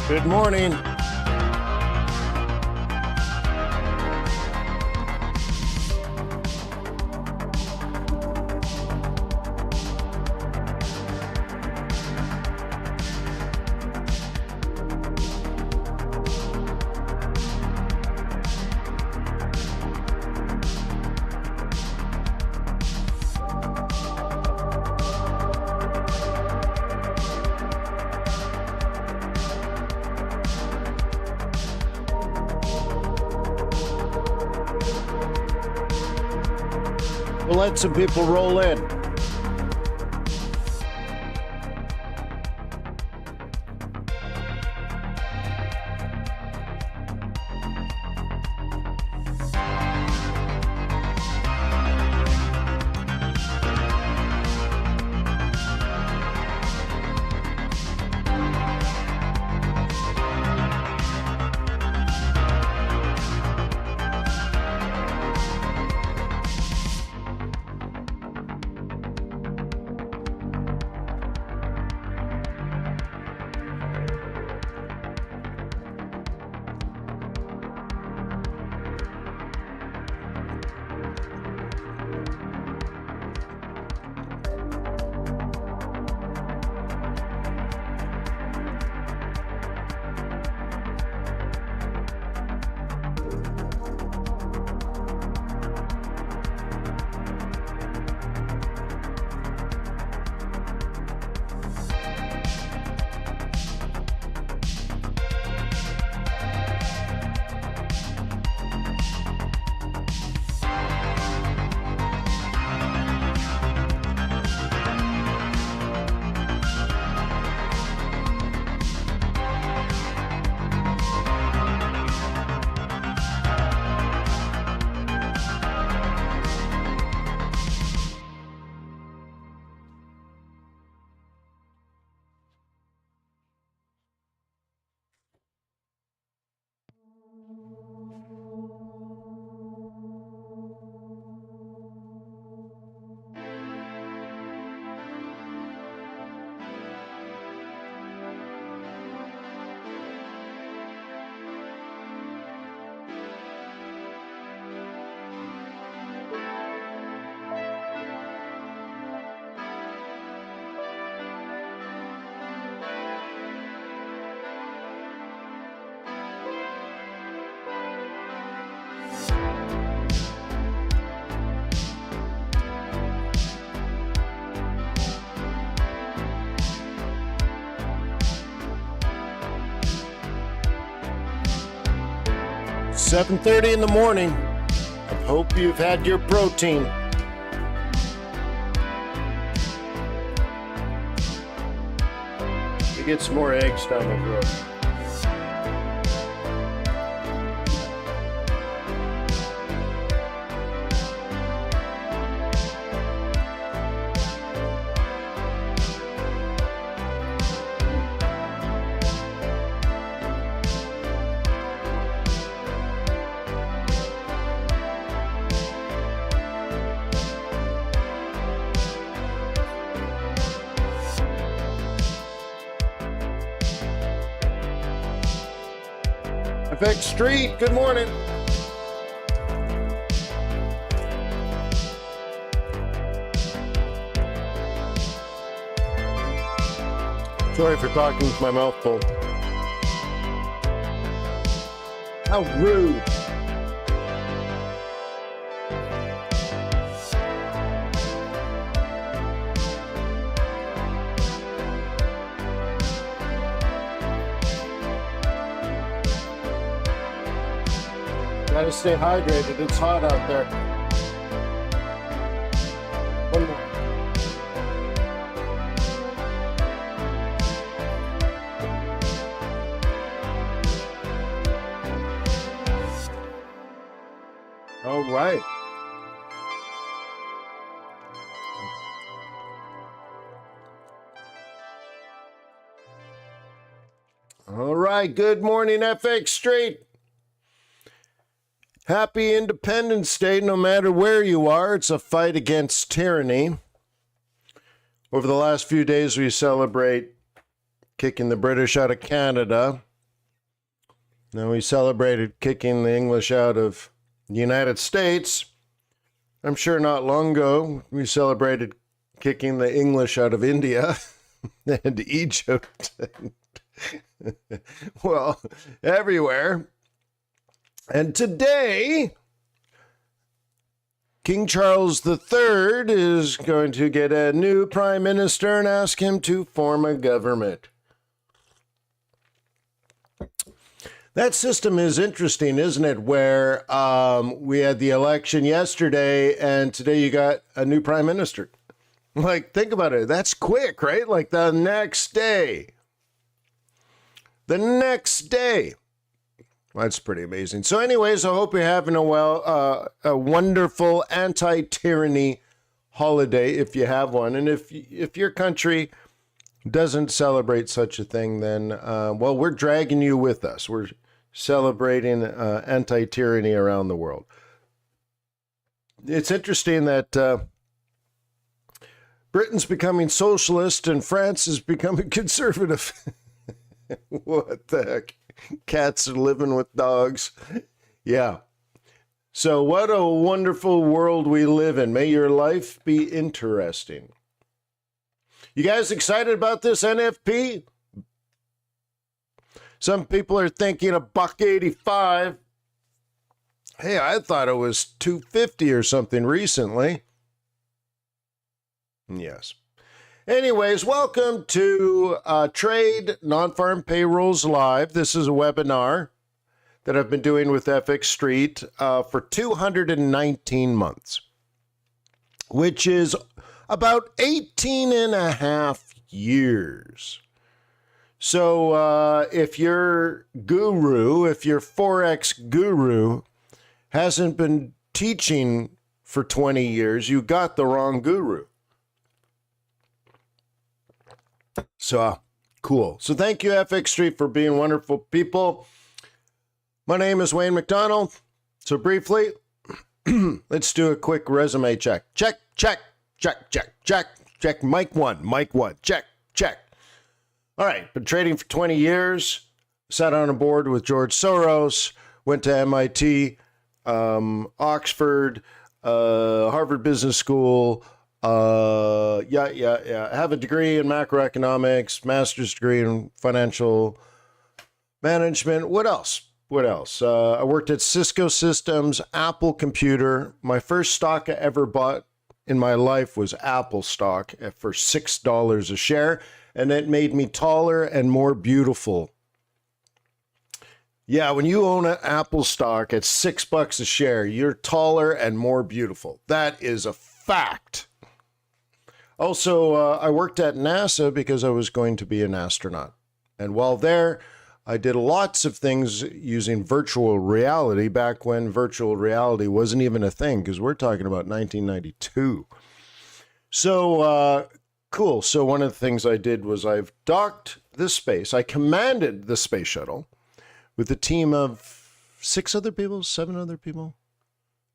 Good morning. We'll let some people roll in. It's 7:30 in the morning. I hope you've had your protein. We get some more eggs down the road. FXStreet, good morning. Sorry for talking with my mouth full. How rude. Gotta stay hydrated. It's hot out there. One more. All right. All right. Good morning, FXStreet. Happy Independence Day, no matter where you are. It's a fight against tyranny. Over the last few days, we celebrate kicking the British out of Canada. Now, we celebrated kicking the English out of the United States. I'm sure not long ago, we celebrated kicking the English out of India and Egypt. Well, everywhere. And today, King Charles III is going to get a new prime minister and ask him to form a government. That system is interesting, isn't it? Where we had the election yesterday and today you got a new prime minister. Like, think about it. That's quick, right? Like the next day. The next day. That's pretty amazing. So anyways, I hope you're having a wonderful anti-tyranny holiday if you have one. And if your country doesn't celebrate such a thing, then, well, we're dragging you with us. We're celebrating anti-tyranny around the world. It's interesting that Britain's becoming socialist and France is becoming conservative. What the heck? Cats are living with dogs. Yeah. So what a wonderful world we live in. May your life be interesting. You guys excited about this NFP? Some people are thinking $1.85. Hey, I thought it was $2.50 or something recently. Yes. Anyways, welcome to Trade Non-Farm Payrolls Live. This is a webinar that I've been doing with FXStreet for 219 months, which is about 18 and a half years. So if your guru, if your Forex guru hasn't been teaching for 20 years, you got the wrong guru. So, cool. So thank you, FXStreet, for being wonderful people. My name is Wayne McDonell. So briefly, let's do a quick resume check. Check, check, check, check, check, check. Mic one, check, check. All right, been trading for 20 years. Sat on a board with George Soros. Went to MIT, Oxford, Harvard Business School. I have a degree in macroeconomics, master's degree in financial management. What else? I worked at Cisco Systems, Apple Computer. My first stock I ever bought in my life was Apple stock for $6 a share, and it made me taller and more beautiful. Yeah, when you own an Apple stock at $6 a share, you're taller and more beautiful. That is a fact. Also, I worked at NASA because I was going to be an astronaut. And while there, I did lots of things using virtual reality back when virtual reality wasn't even a thing, because we're talking about 1992. So, cool. So one of the things I did was I've docked this space. I commanded the space shuttle with a team of 7 other people.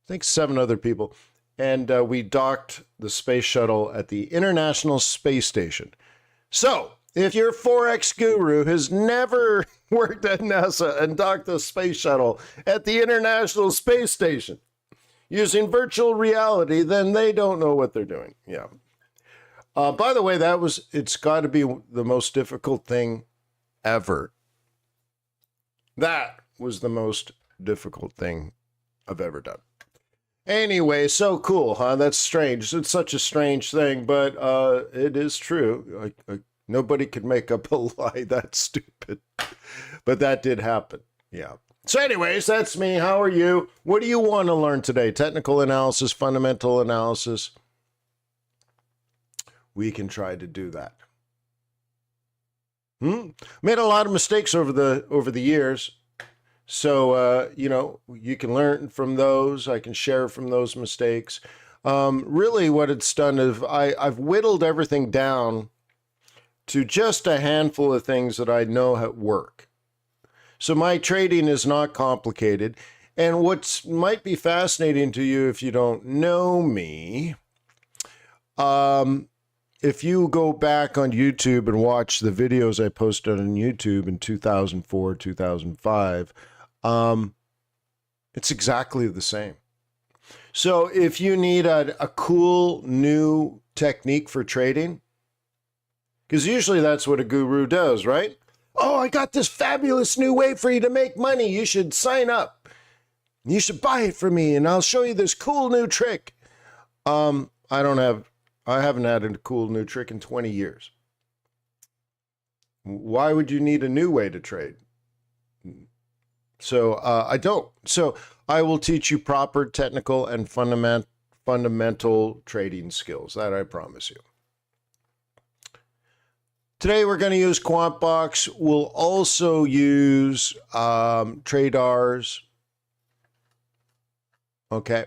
I think 7 other people. And we docked the space shuttle at the International Space Station. So, if your Forex guru has never worked at NASA and docked the space shuttle at the International Space Station using virtual reality, then they don't know what they're doing. Yeah. By the way, it's got to be the most difficult thing ever. That was the most difficult thing I've ever done. Anyway, so cool, huh? That's strange. It's such a strange thing, but it is true. Nobody could make up a lie that stupid. But that did happen. Yeah. So anyways, that's me. How are you? What do you want to learn today? Technical analysis, fundamental analysis? We can try to do that. Made a lot of mistakes over the years. So, you can learn from those. I can share from those mistakes. Really what it's done is I've whittled everything down to just a handful of things that I know work. So my trading is not complicated. And what might be fascinating to you if you don't know me, if you go back on YouTube and watch the videos I posted on YouTube in 2004, 2005, It's exactly the same. So if you need a cool new technique for trading, because usually that's what a guru does, right? Oh, I got this fabulous new way for you to make money. You should sign up. You should buy it from me, and I'll show you this cool new trick. I haven't had a cool new trick in 20 years. Why would you need a new way to trade? So I don't. So I will teach you proper technical and fundamental trading skills. That I promise you. Today we're going to use QuantBox. We'll also use TradeRs. Okay.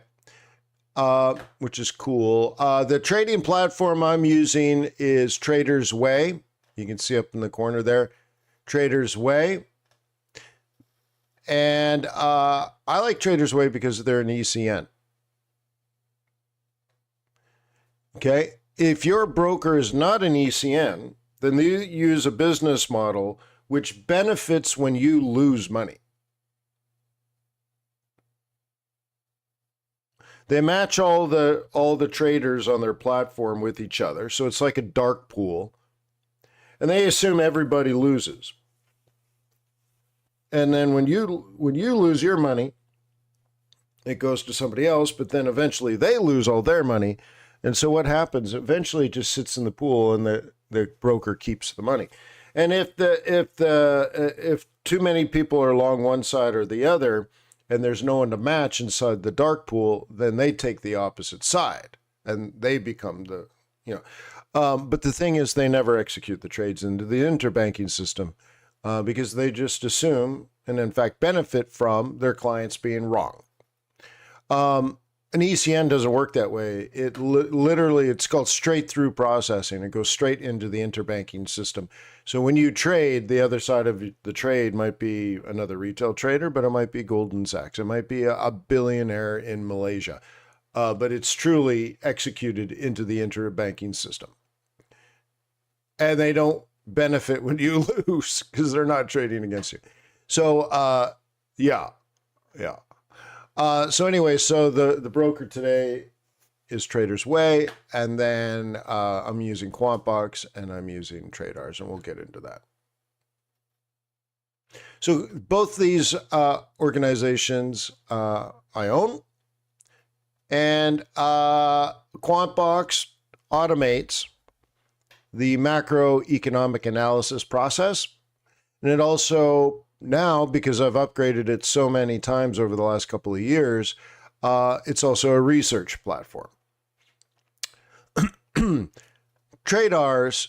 Which is cool. The trading platform I'm using is Trader's Way. You can see up in the corner there, Trader's Way. And I like Trader's Way because they're an ECN. Okay. If your broker is not an ECN, then you use a business model which benefits when you lose money. They match all the traders on their platform with each other, so it's like a dark pool. And they assume everybody loses. And then when you lose your money, it goes to somebody else, but then eventually they lose all their money. And so what happens? Eventually it just sits in the pool and the broker keeps the money. And if too many people are along one side or the other, and there's no one to match inside the dark pool, then they take the opposite side and they become the, but the thing is they never execute the trades into the interbanking system because they just assume and in fact benefit from their clients being wrong. An ECN doesn't work that way. It literally, it's called straight through processing. It goes straight into the interbanking system. So when you trade, the other side of the trade might be another retail trader, but it might be Goldman Sachs. It might be a billionaire in Malaysia. But it's truly executed into the interbanking system. And they don't benefit when you lose because they're not trading against you. So, yeah. So anyway, so the broker today is Trader's Way, and then I'm using QuantBox and I'm using TradeRs, and we'll get into that. So both these organizations I own, and QuantBox automates the macroeconomic analysis process, and it also now, because I've upgraded it so many times over the last couple of years, it's also a research platform. TradeRs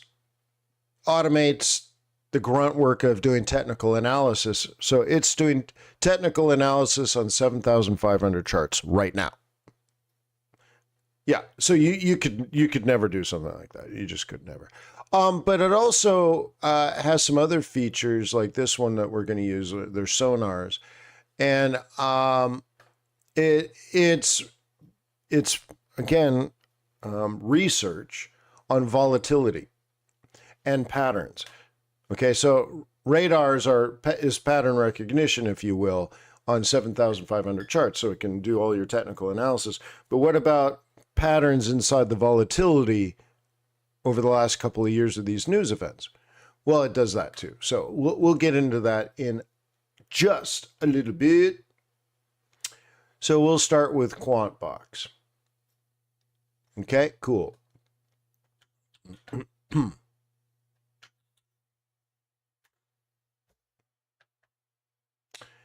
automates the grunt work of doing technical analysis. So it's doing technical analysis on 7,500 charts right now. Yeah, so you could never do something like that. You just could never. But it also has some other features like this one that we're going to use. They're sonars, and it's again research on volatility and patterns. Okay, so radars is pattern recognition, if you will, on 7,500 charts, so it can do all your technical analysis. But what about patterns inside the volatility over the last couple of years of these news events? Well, it does that too. So we'll get into that in just a little bit. So we'll start with QuantBox. Okay, cool.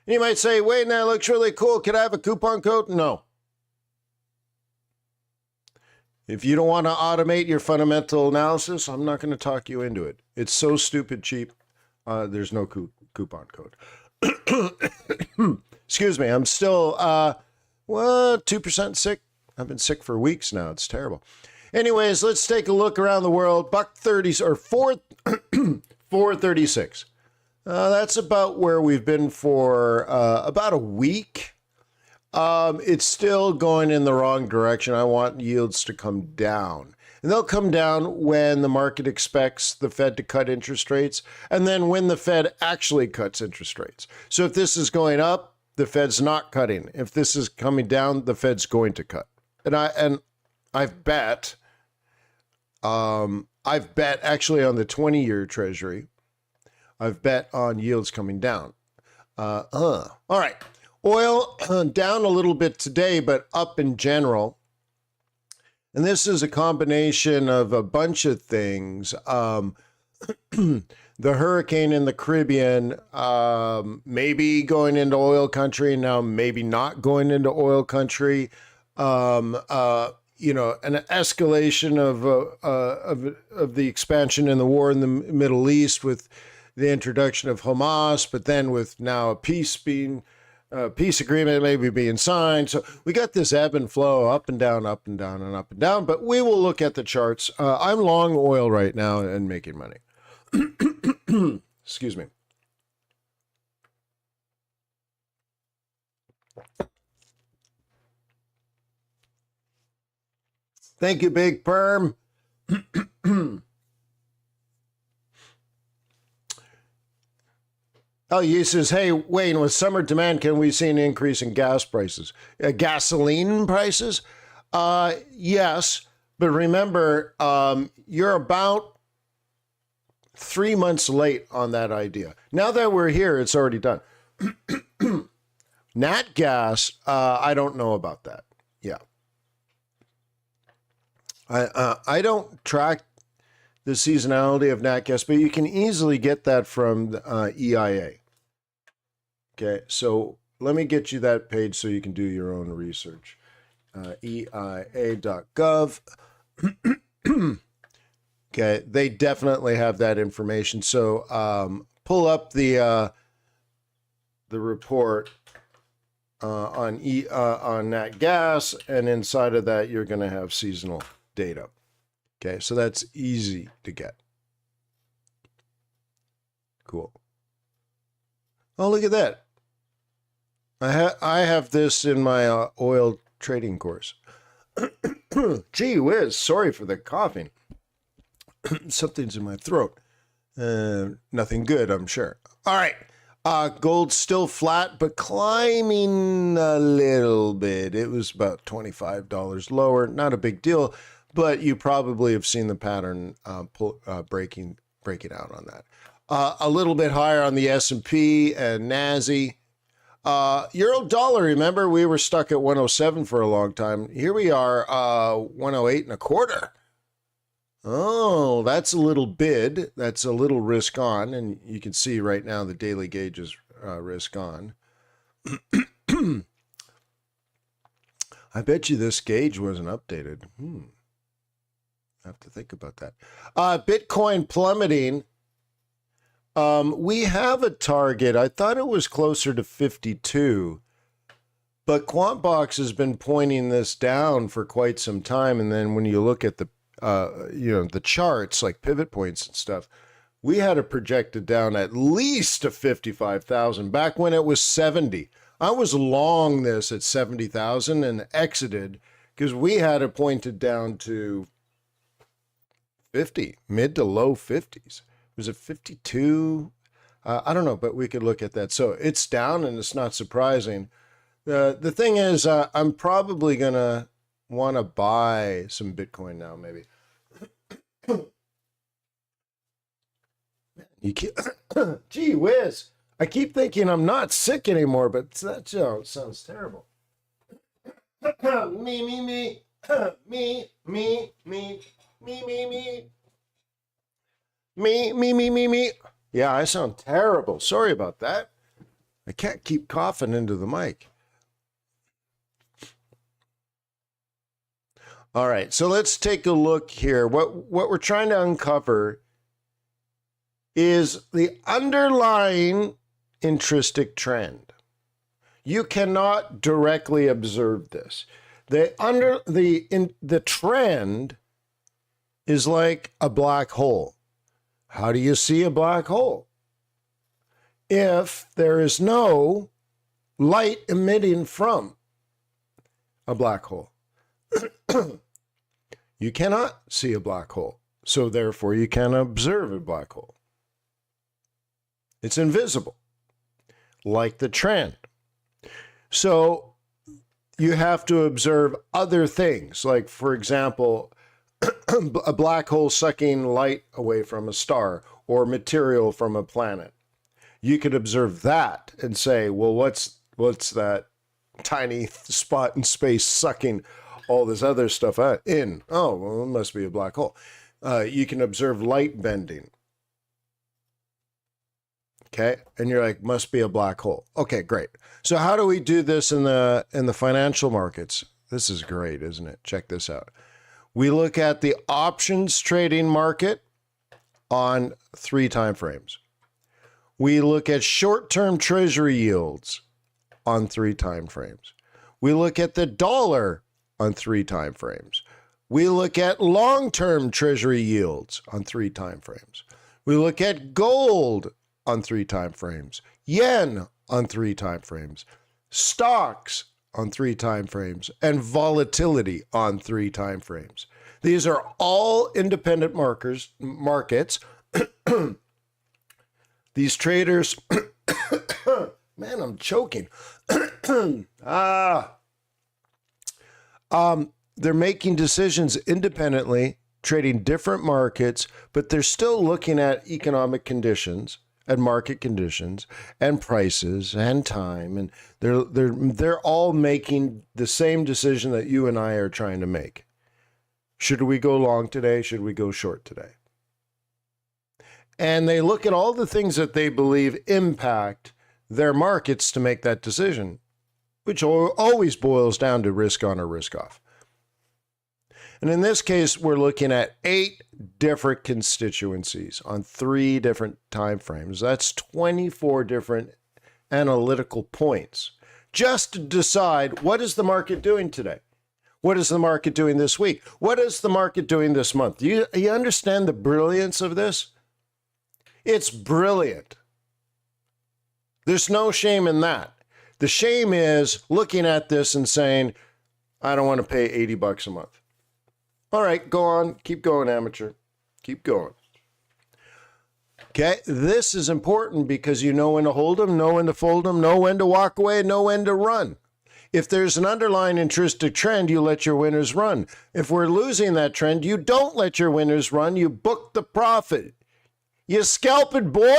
You might say, Wayne, that looks really cool. Can I have a coupon code? No. If you don't want to automate your fundamental analysis, I'm not going to talk you into it. It's so stupid cheap. There's no coupon code. Excuse me. I'm still 2% sick. I've been sick for weeks now. It's terrible. Anyways, let's take a look around the world. Buck 30 or 436. That's about where we've been for about a week. It's still going in the wrong direction. I want yields to come down. And they'll come down when the market expects the Fed to cut interest rates, and then when the Fed actually cuts interest rates. So if this is going up, the Fed's not cutting. If this is coming down, the Fed's going to cut. And I've bet actually on the 20-year Treasury. I've bet on yields coming down. All right. Oil down a little bit today, but up in general. And this is a combination of a bunch of things. The hurricane in the Caribbean, maybe going into oil country, now maybe not going into oil country. An escalation of the expansion in the war in the Middle East with the introduction of Hamas, but then with now a peace agreement maybe being signed. So we got this ebb and flow, up and down, up and down, and up and down. But we will look at the charts. I'm long oil right now and making money. Excuse me. Thank you, Big Perm. He says, hey, Wayne, with summer demand, can we see an increase in gas prices? Gasoline prices? Yes, but remember, you're about 3 months late on that idea. Now that we're here, it's already done. Nat gas, I don't know about that. Yeah. I don't track the seasonality of nat gas, but you can easily get that from EIA. Okay, so let me get you that page so you can do your own research. EIA.gov. Okay, they definitely have that information. So pull up the report on nat gas, and inside of that, you're going to have seasonal data. Okay, so that's easy to get. Cool. Oh, look at that. I have this in my oil trading course. Gee whiz, sorry for the coughing. Something's in my throat. Nothing good, I'm sure. All right. Gold's still flat, but climbing a little bit. It was about $25 lower. Not a big deal, but you probably have seen the pattern breaking out on that. A little bit higher on the S&P and NASI. Euro dollar, remember, we were stuck at 107 for a long time. Here we are, 108 and a quarter. Oh, that's a little bid. That's a little risk on. And you can see right now the daily gauge is risk on. I bet you this gauge wasn't updated. I have to think about that. Bitcoin plummeting. We have a target. I thought it was closer to 52, but QuantBox has been pointing this down for quite some time. And then when you look at the, the charts like pivot points and stuff, we had it projected down at least to 55,000 back when it was 70. I was long this at 70,000 and exited because we had it pointed down to 50, mid to low 50s. Was it 52? I don't know, but we could look at that. So it's down, and it's not surprising. The thing is, I'm probably going to want to buy some Bitcoin now, maybe. Gee whiz. I keep thinking I'm not sick anymore, but that sounds terrible. Me. Me. Yeah, I sound terrible. Sorry about that. I can't keep coughing into the mic. All right, so let's take a look here. What we're trying to uncover is the underlying intrinsic trend. You cannot directly observe this. The trend is like a black hole. How do you see a black hole? If there is no light emitting from a black hole. You cannot see a black hole. So therefore, you can't observe a black hole. It's invisible, like the trend. So you have to observe other things, like, for example, a black hole sucking light away from a star or material from a planet. You could observe that and say, well, what's that tiny spot in space sucking all this other stuff in? Oh, well, it must be a black hole. You can observe light bending. Okay, and you're like, must be a black hole. Okay, great. So how do we do this in the financial markets? This is great, isn't it? Check this out. We look at the options trading market on 3 time frames. We look at short-term treasury yields on 3 time frames. We look at the dollar on 3 time frames. We look at long-term treasury yields on 3 time frames. We look at gold on 3 time frames, yen on 3 time frames, stocks on 3 time frames, and volatility on 3 time frames. These are all independent markets. These traders, man, I'm choking. They're making decisions independently, trading different markets, but they're still looking at economic conditions and market conditions and prices and time, and they're all making the same decision that you and I are trying to make. Should we go long today? Should we go short today? And they look at all the things that they believe impact their markets to make that decision, which always boils down to risk on or risk off. And in this case, we're looking at 8 different constituencies on 3 different time frames. That's 24 different analytical points just to decide, what is the market doing today? What is the market doing this week? What is the market doing this month? You understand the brilliance of this? It's brilliant. There's no shame in that. The shame is looking at this and saying, I don't want to pay $80 a month. All right, go on. Keep going, amateur. Keep going. Okay, this is important because you know when to hold them, know when to fold them, know when to walk away, know when to run. If there's an underlying intrinsic trend, you let your winners run. If we're losing that trend, you don't let your winners run. You book the profit. You scalp it, boy.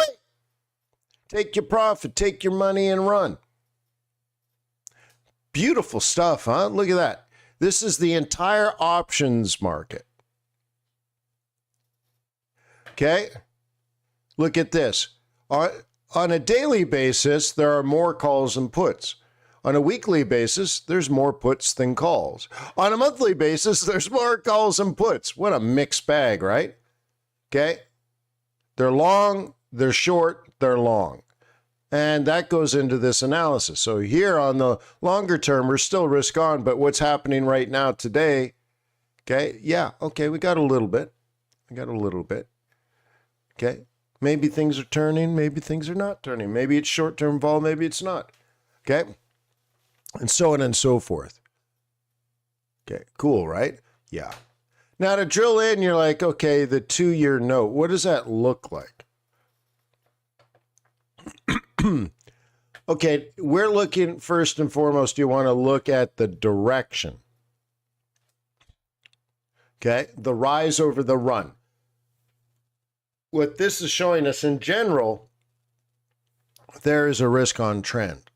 Take your profit, take your money, and run. Beautiful stuff, huh? Look at that. This is the entire options market. Okay? Look at this. On a daily basis, there are more calls than puts. On a weekly basis, there's more puts than calls. On a monthly basis, there's more calls than puts. What a mixed bag, right? Okay? They're long, they're short, they're long. And that goes into this analysis. So here on the longer term, we're still risk on, but what's happening right now today, okay, yeah, okay, we got a little bit. Okay, maybe things are turning, maybe things are not turning. Maybe it's short-term vol, maybe it's not. Okay, and so on and so forth. Okay, cool, right? Yeah. Now to drill in, you're like, okay, the 2-year note, what does that look like? Okay, we're looking first and foremost, you want to look at the direction. Okay, the rise over the run. What this is showing us in general, there is a risk on trend.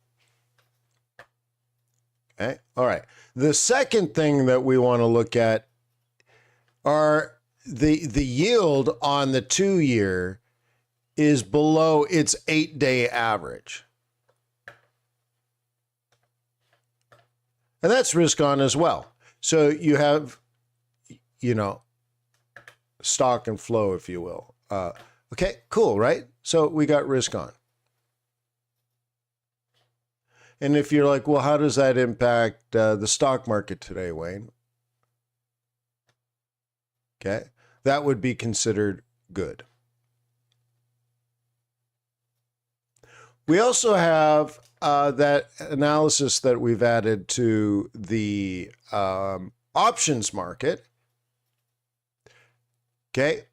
Okay, all right. The second thing that we want to look at are the yield on the 2-year is below its 8-day average. And that's risk on as well. So you have, stock and flow, if you will. Okay, cool, right? So we got risk on. And if you're like, well, how does that impact the stock market today, Wayne? Okay, that would be considered good. We also have that analysis that we've added to the options market. Okay?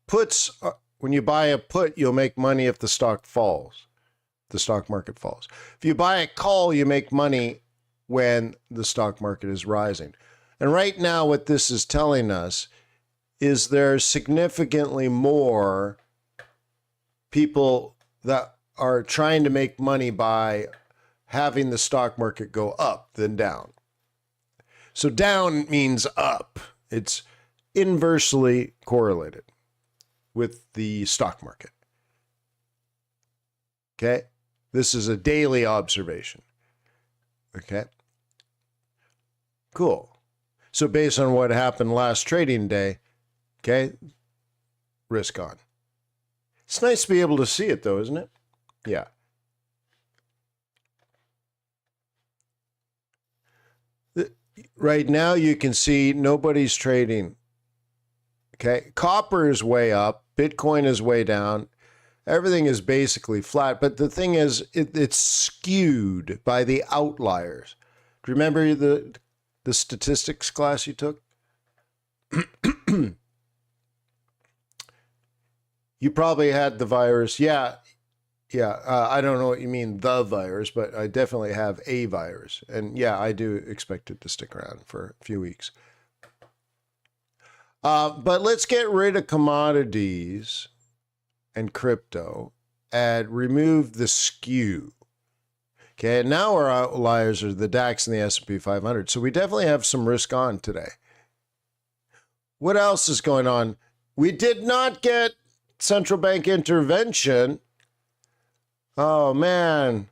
Puts, when you buy a put, you'll make money if the stock falls. The stock market falls. If you buy a call, you make money when the stock market is rising. And right now, what this is telling us is there's significantly more people that are trying to make money by having the stock market go up than down. So down means up. It's inversely correlated with the stock market. Okay? This is a daily observation. Okay? Cool. So based on what happened last trading day, okay, risk on. It's nice to be able to see it though, isn't it? Yeah. Right now you can see nobody's trading. Okay. Copper is way up. Bitcoin is way down. Everything is basically flat. But the thing is, it's skewed by the outliers. Do you remember the statistics class you took? You probably had the virus. Yeah. I don't know what you mean, the virus, but I definitely have a virus. And yeah, I do expect it to stick around for a few weeks. But let's get rid of commodities and crypto and remove the skew. Okay, and now our outliers are the DAX and the S&P 500. So we definitely have some risk on today. What else is going on? We did not get central bank intervention. Oh, man.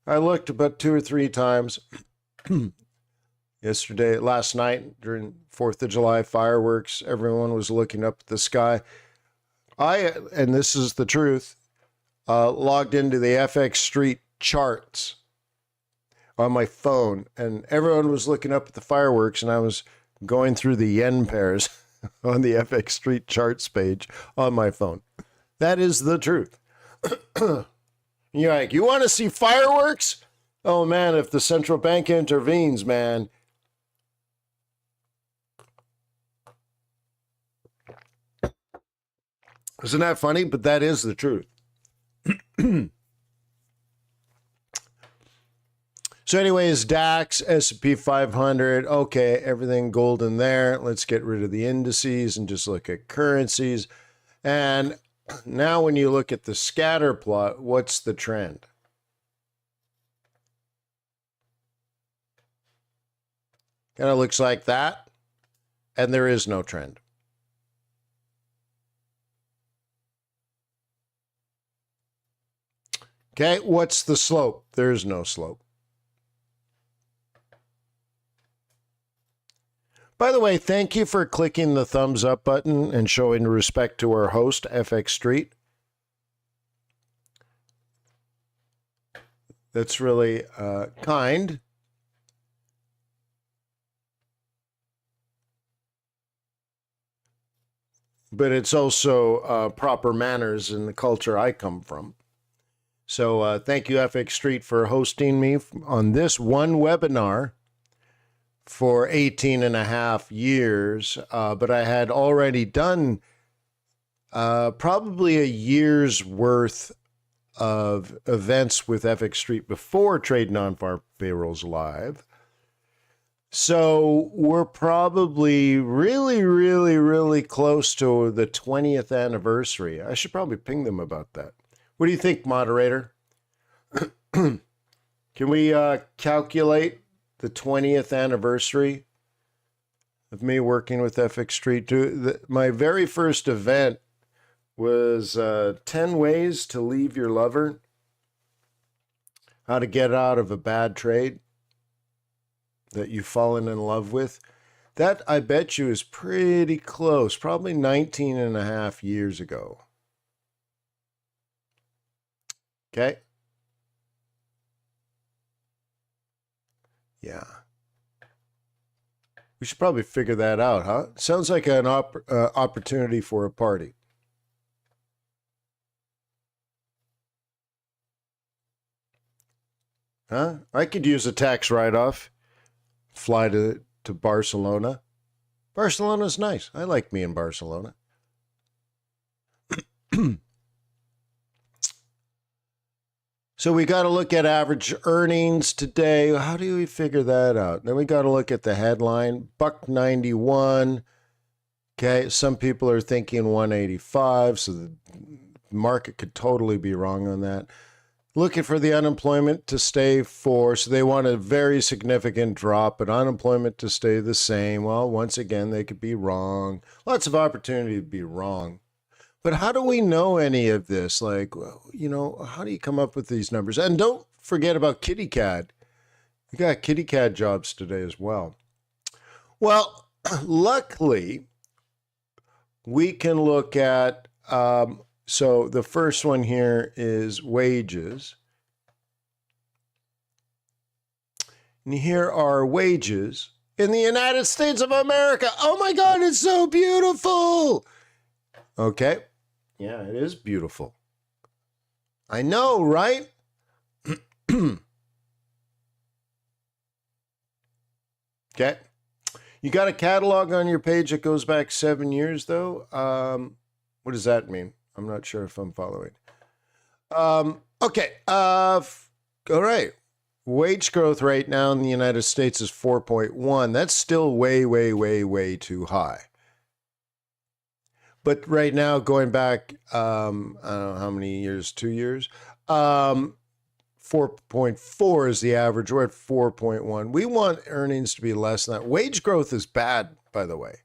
I looked about 2 or 3 times last night during 4th of July fireworks. Everyone was looking up at the sky. And this is the truth, logged into the FXstreet charts on my phone, and everyone was looking up at the fireworks, and I was going through the yen pairs on the FXstreet charts page on my phone. That is the truth. You're like, you want to see fireworks? Oh, man, if the central bank intervenes, man. Isn't that funny? But that is the truth. So anyways, DAX, S&P 500, okay, everything golden there. Let's get rid of the indices and just look at currencies. And now when you look at the scatter plot, what's the trend? Kind of looks like that, and there is no trend. Okay, what's the slope? There's no slope. By the way, thank you for clicking the thumbs up button and showing respect to our host, FXstreet. That's really kind. But it's also proper manners in the culture I come from. So thank you, FXstreet, for hosting me on this one webinar for 18 and a half years. But I had already done probably a year's worth of events with FXstreet before Trade Non-Farm Payrolls Live. So we're probably really close to the 20th anniversary. I should probably ping them about that. What do you think, moderator? Can we calculate the 20th anniversary of me working with FXstreet? My very first event was 10 ways to leave your lover. How to get out of a bad trade that you've fallen in love with. That, I bet you, is pretty close. Probably 19 and a half years ago. Okay. Yeah. We should probably figure that out, huh? Sounds like an opportunity for a party. Huh? I could use a tax write-off. Fly to Barcelona. Barcelona's nice. I like me in Barcelona. So we got to look at average earnings today. How do we figure that out? Then we got to look at the headline, $1.91. Okay, some people are thinking 185, so the market could totally be wrong on that. Looking for the unemployment to stay 4, so they want a very significant drop, but unemployment to stay the same. Well, once again, they could be wrong. Lots of opportunity to be wrong. But how do we know any of this? Like, you know, how do you come up with these numbers? And don't forget about Kitty Cat. You got Kitty Cat jobs today as well. Well, luckily, we can look at, so the first one here is wages. And here are wages in the United States of America. Oh my God, it's so beautiful. Okay. Yeah, it is beautiful. I know, right? Okay. You got a catalog on your page that goes back 7 years, though. What does that mean? I'm not sure if I'm following. Okay. All right. Wage growth right now in the United States is 4.1. That's still way, way, way, way too high. But right now, going back, I don't know how many years, 2 years, 4.4 is the average. We're at 4.1. We want earnings to be less than that. Wage growth is bad, by the way.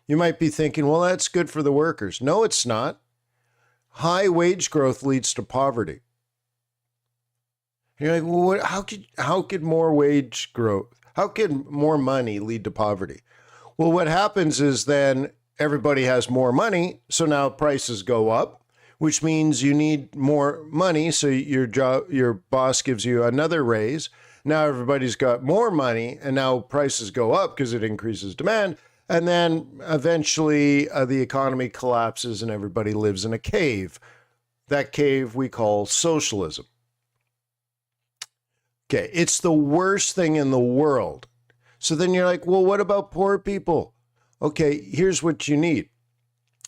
You might be thinking, well, that's good for the workers. No, it's not. High wage growth leads to poverty. You're like, well, how could more wage growth, how could more money lead to poverty? Well, what happens is then everybody has more money, so now prices go up, which means you need more money, so your boss gives you another raise. Now everybody's got more money, and now prices go up because it increases demand, and then eventually the economy collapses and everybody lives in a cave. That cave we call socialism. Okay, it's the worst thing in the world. So then you're like, well, what about poor people? Okay, here's what you need.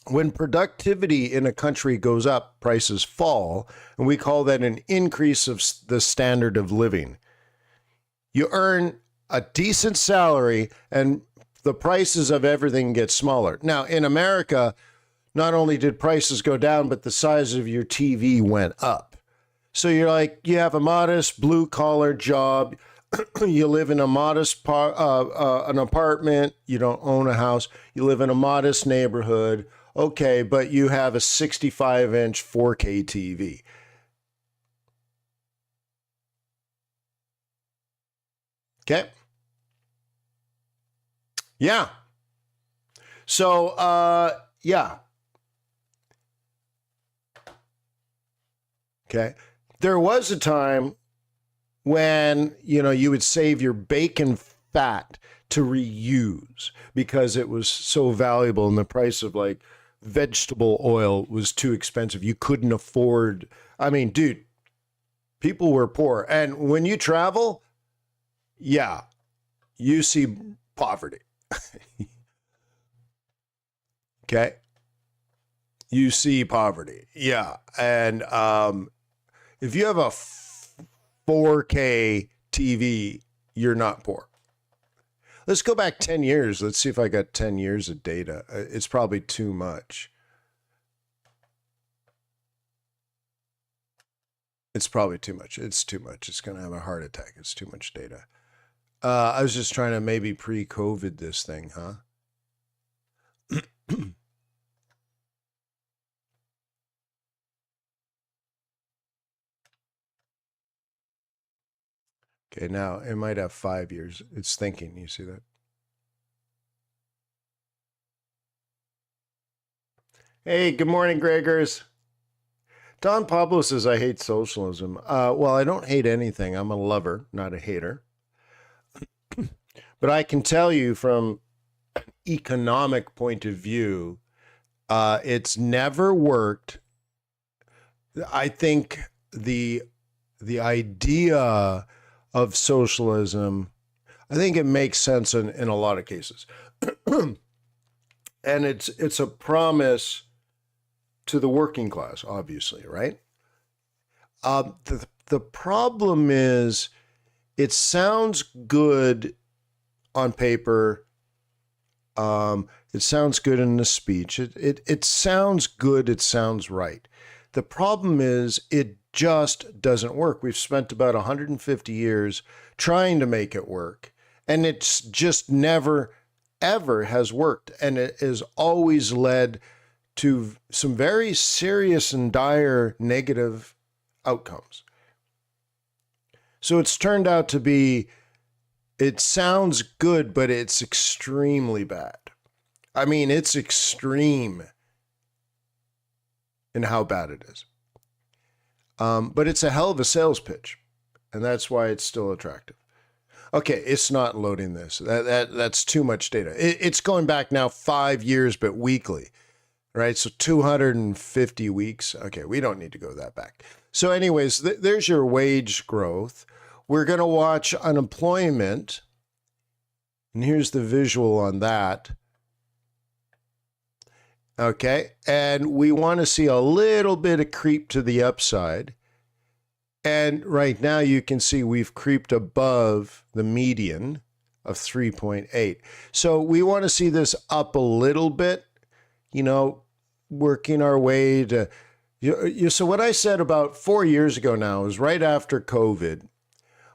When productivity in a country goes up, prices fall, and we call that an increase of the standard of living. You earn a decent salary, and the prices of everything get smaller. Now, in America, not only did prices go down, but the size of your TV went up. So you're like, you have a modest blue-collar job, you live in a modest an apartment, you don't own a house, you live in a modest neighborhood, okay, but you have a 65-inch 4K TV. Okay? Yeah. So, yeah. Okay. There was a time when, you would save your bacon fat to reuse because it was so valuable and the price of like vegetable oil was too expensive. You couldn't afford. I mean, dude, people were poor. And when you travel, yeah, you see poverty. Okay. You see poverty. Yeah. And if you have a 4K TV, you're not poor. Let's go back 10 years. Let's see if I got 10 years of data. It's probably too much. It's probably too much. It's too much. It's going to have a heart attack. It's too much data. I was just trying to maybe pre-COVID this thing, huh? Okay, now it might have 5 years. It's thinking. You see that? Hey, good morning, Gregors. Don Pablo says, I hate socialism. Well, I don't hate anything. I'm a lover, not a hater. But I can tell you from an economic point of view, it's never worked. I think the idea of socialism, I think it makes sense in a lot of cases. And it's a promise to the working class, obviously, right? The problem is it sounds good on paper. It sounds good in the speech. It sounds good. It sounds right. The problem is it just doesn't work. We've spent about 150 years trying to make it work, and it's just never, ever has worked. And it has always led to some very serious and dire negative outcomes. So it's turned out to be, it sounds good, but it's extremely bad. I mean, it's extreme in how bad it is. But it's a hell of a sales pitch, and that's why it's still attractive. Okay, it's not loading this. That's too much data. It's going back now 5 years, but weekly, right? So 250 weeks. Okay, we don't need to go that back. So anyways, there's your wage growth. We're going to watch unemployment, and here's the visual on that. Okay, and we want to see a little bit of creep to the upside. And right now you can see we've creeped above the median of 3.8. So we want to see this up a little bit, working our way to, so what I said about 4 years ago now is right after COVID,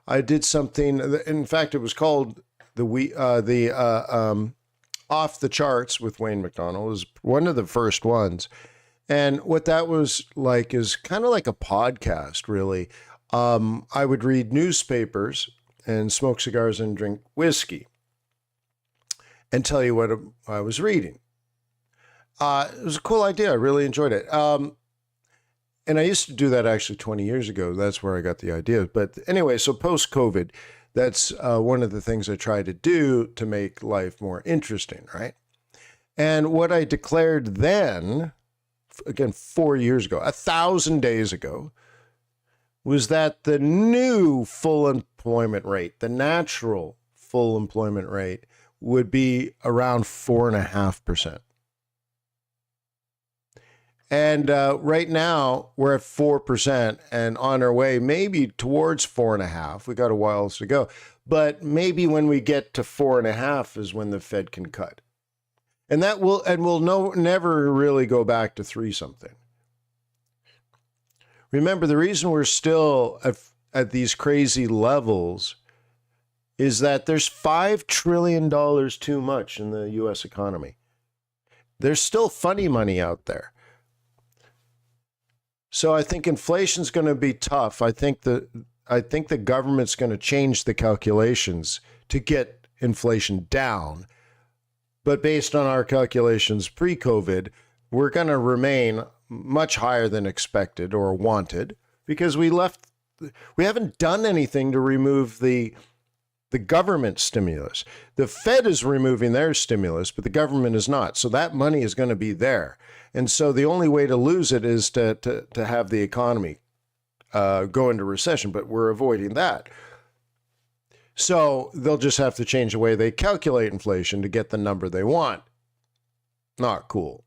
I did something, in fact, it was called Off the Charts with Wayne McDonell. It was one of the first ones. And what that was like is kind of like a podcast, really. I would read newspapers and smoke cigars and drink whiskey and tell you what I was reading. It was a cool idea. I really enjoyed it. And I used to do that actually 20 years ago. That's where I got the idea. But anyway, so post-COVID, that's one of the things I try to do to make life more interesting, right? And what I declared then, again, 4 years ago, 1,000 days ago, was that the new full employment rate, the natural full employment rate, would be around 4.5%. And right now we're at 4% and on our way maybe towards 4.5. We got a while to go, but maybe when we get to 4.5 is when the Fed can cut, and we'll never really go back to 3 something. Remember, the reason we're still at these crazy levels is that there's $5 trillion too much in the U.S. economy. There's still funny money out there. So I think inflation's going to be tough. I think the government's going to change the calculations to get inflation down. But based on our calculations pre-COVID, we're going to remain much higher than expected or wanted because we haven't done anything to remove the government stimulus. The Fed is removing their stimulus, but the government is not. So that money is going to be there. And so the only way to lose it is to have the economy go into recession, but we're avoiding that. So they'll just have to change the way they calculate inflation to get the number they want. Not cool.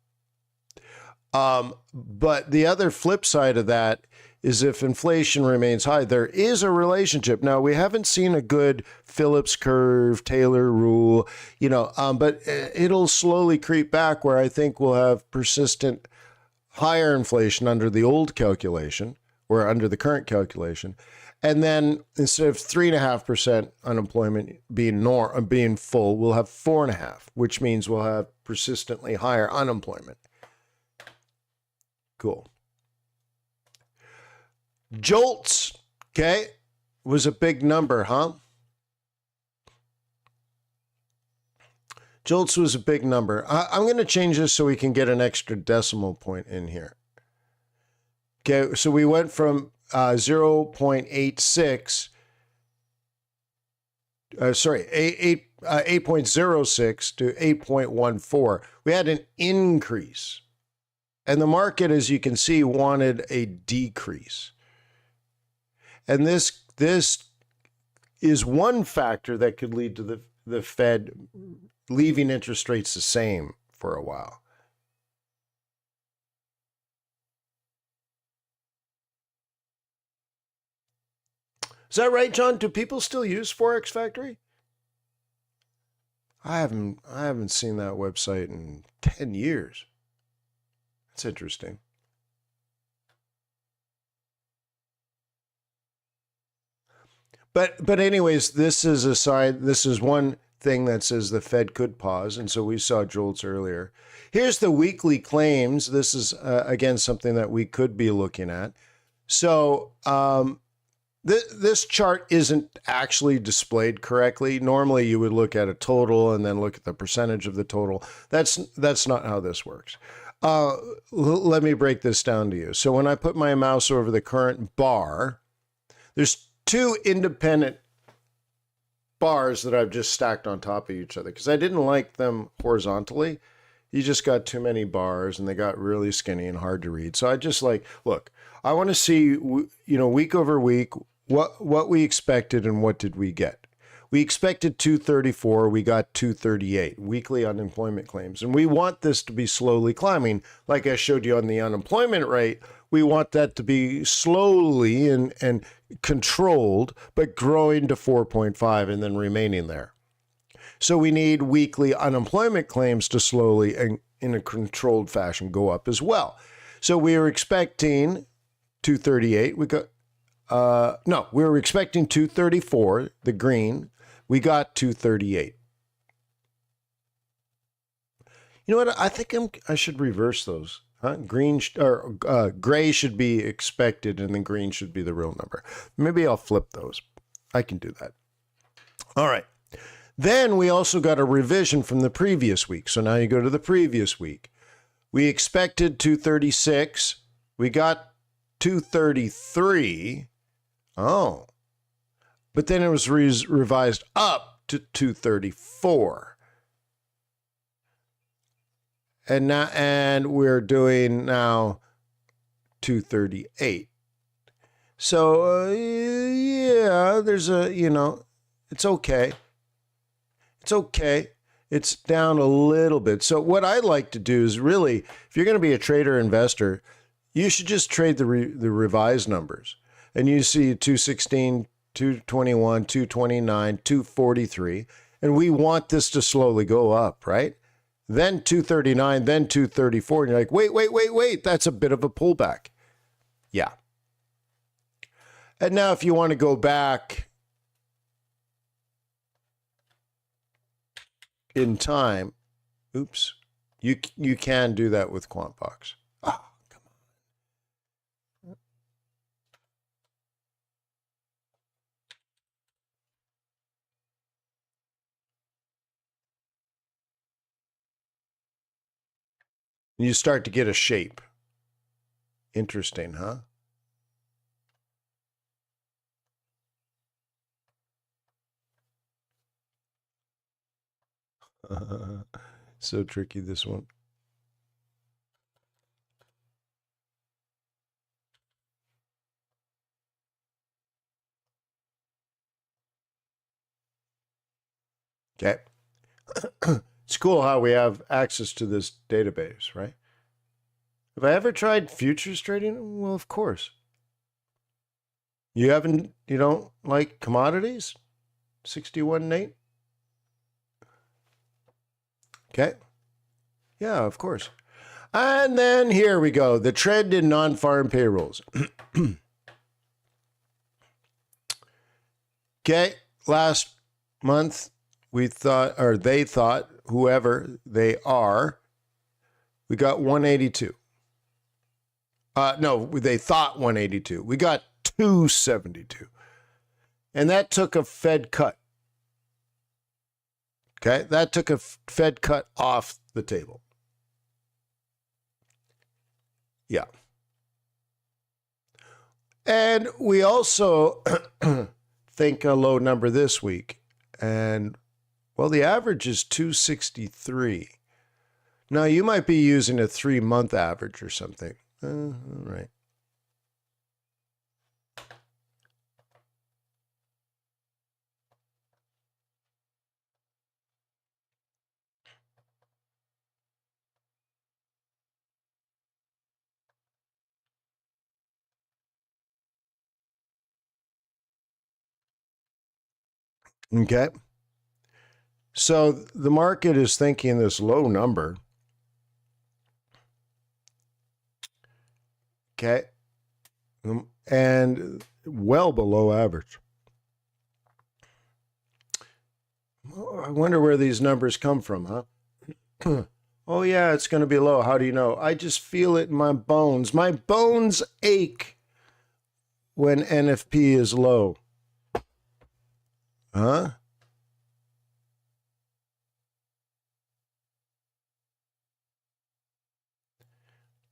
But the other flip side of that is if inflation remains high, there is a relationship. Now, we haven't seen a good Phillips curve, Taylor rule, but it'll slowly creep back where I think we'll have persistent higher inflation under the old calculation or under the current calculation. And then instead of 3.5% unemployment being full, we'll have 4.5%, which means we'll have persistently higher unemployment. Cool. Jolts, okay, was a big number, huh? Jolts was a big number. I'm going to change this so we can get an extra decimal point in here. Okay, so we went from 0.86, 8.06 to 8.14. We had an increase. And the market, as you can see, wanted a decrease. And this is one factor that could lead to the Fed leaving interest rates the same for a while. Is that right, John? Do people still use Forex Factory? I haven't seen that website in 10 years. That's interesting. But anyways, this is a sign. This is one thing that says the Fed could pause, and so we saw jolts earlier. Here's the weekly claims. This is again something that we could be looking at. So this chart isn't actually displayed correctly. Normally, you would look at a total and then look at the percentage of the total. That's not how this works. Let me break this down to you. So when I put my mouse over the current bar, there's two independent bars that I've just stacked on top of each other because I didn't like them horizontally. You just got too many bars and they got really skinny and hard to read. So I just like, look, I want to see, week over week, what we expected and what did we get. We expected 234, we got 238 weekly unemployment claims. And we want this to be slowly climbing. Like I showed you on the unemployment rate, we want that to be slowly and controlled, but growing to 4.5 and then remaining there. So we need weekly unemployment claims to slowly and in a controlled fashion go up as well. So we were expecting 238. We were expecting 234, the green. We got 238. You know what? I think I should reverse those. Huh? Gray should be expected and then green should be the real number. Maybe I'll flip those. I can do that. All right. Then we also got a revision from the previous week. So now you go to the previous week. We expected 236. We got 233. Oh. But then it was revised up to 234. And we're doing now 238. So, yeah, there's it's okay. It's okay. It's down a little bit. So what I like to do is really, if you're going to be a trader or investor, you should just trade the revised numbers. And you see 216, 221, 229, 243. And we want this to slowly go up, right? Then 239, then 234. And you're like, wait. That's a bit of a pullback. Yeah. And now if you want to go back in time, oops, you can do that with QuantBox. Oh, come on. You start to get a shape. Interesting, huh? So tricky, this one. Okay. It's cool how we have access to this database, right? Have I ever tried futures trading? Well, of course. You don't like commodities? 61 Nate? Okay. Yeah, of course. And then here we go. The trend in non-farm payrolls. Okay. Last month, they thought, whoever they are, we got 182. No, they thought 182. We got 272. And that took a Fed cut. Okay, that took a Fed cut off the table. Yeah. And we also think a low number this week. And, well, the average is 263. Now, you might be using a 3-month average or something. All right. Okay. So the market is thinking this low number. Okay. And well below average. I wonder where these numbers come from, huh? Oh, yeah, it's going to be low. How do you know? I just feel it in my bones. My bones ache when NFP is low. Huh?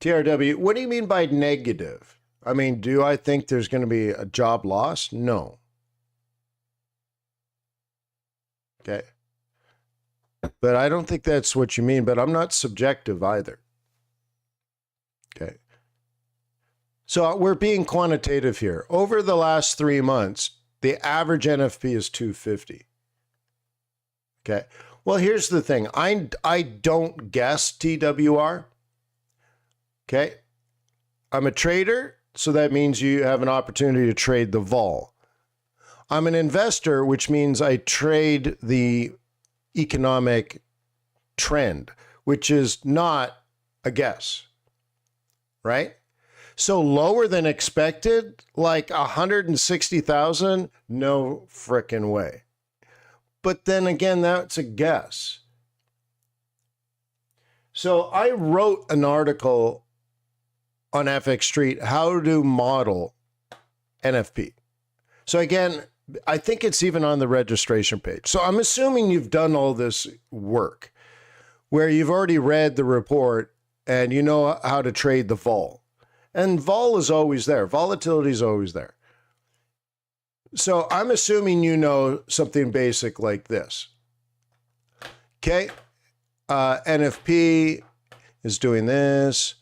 TRW, what do you mean by negative? I mean, do I think there's going to be a job loss? No. Okay. But I don't think that's what you mean, but I'm not subjective either. Okay. So we're being quantitative here. Over the last 3 months, the average NFP is 250. Okay. Well, here's the thing. I don't guess TWR. Okay. I'm a trader, so that means you have an opportunity to trade the vol. I'm an investor, which means I trade the economic trend, which is not a guess, right? So lower than expected, like 160,000, no frickin' way. But then again, that's a guess. So I wrote an article on FX Street, how to model NFP. So again, I think it's even on the registration page. So I'm assuming you've done all this work where you've already read the report and you know how to trade the vol. And vol is always there. Volatility is always there. So I'm assuming you know something basic like this. Okay. NFP is doing this.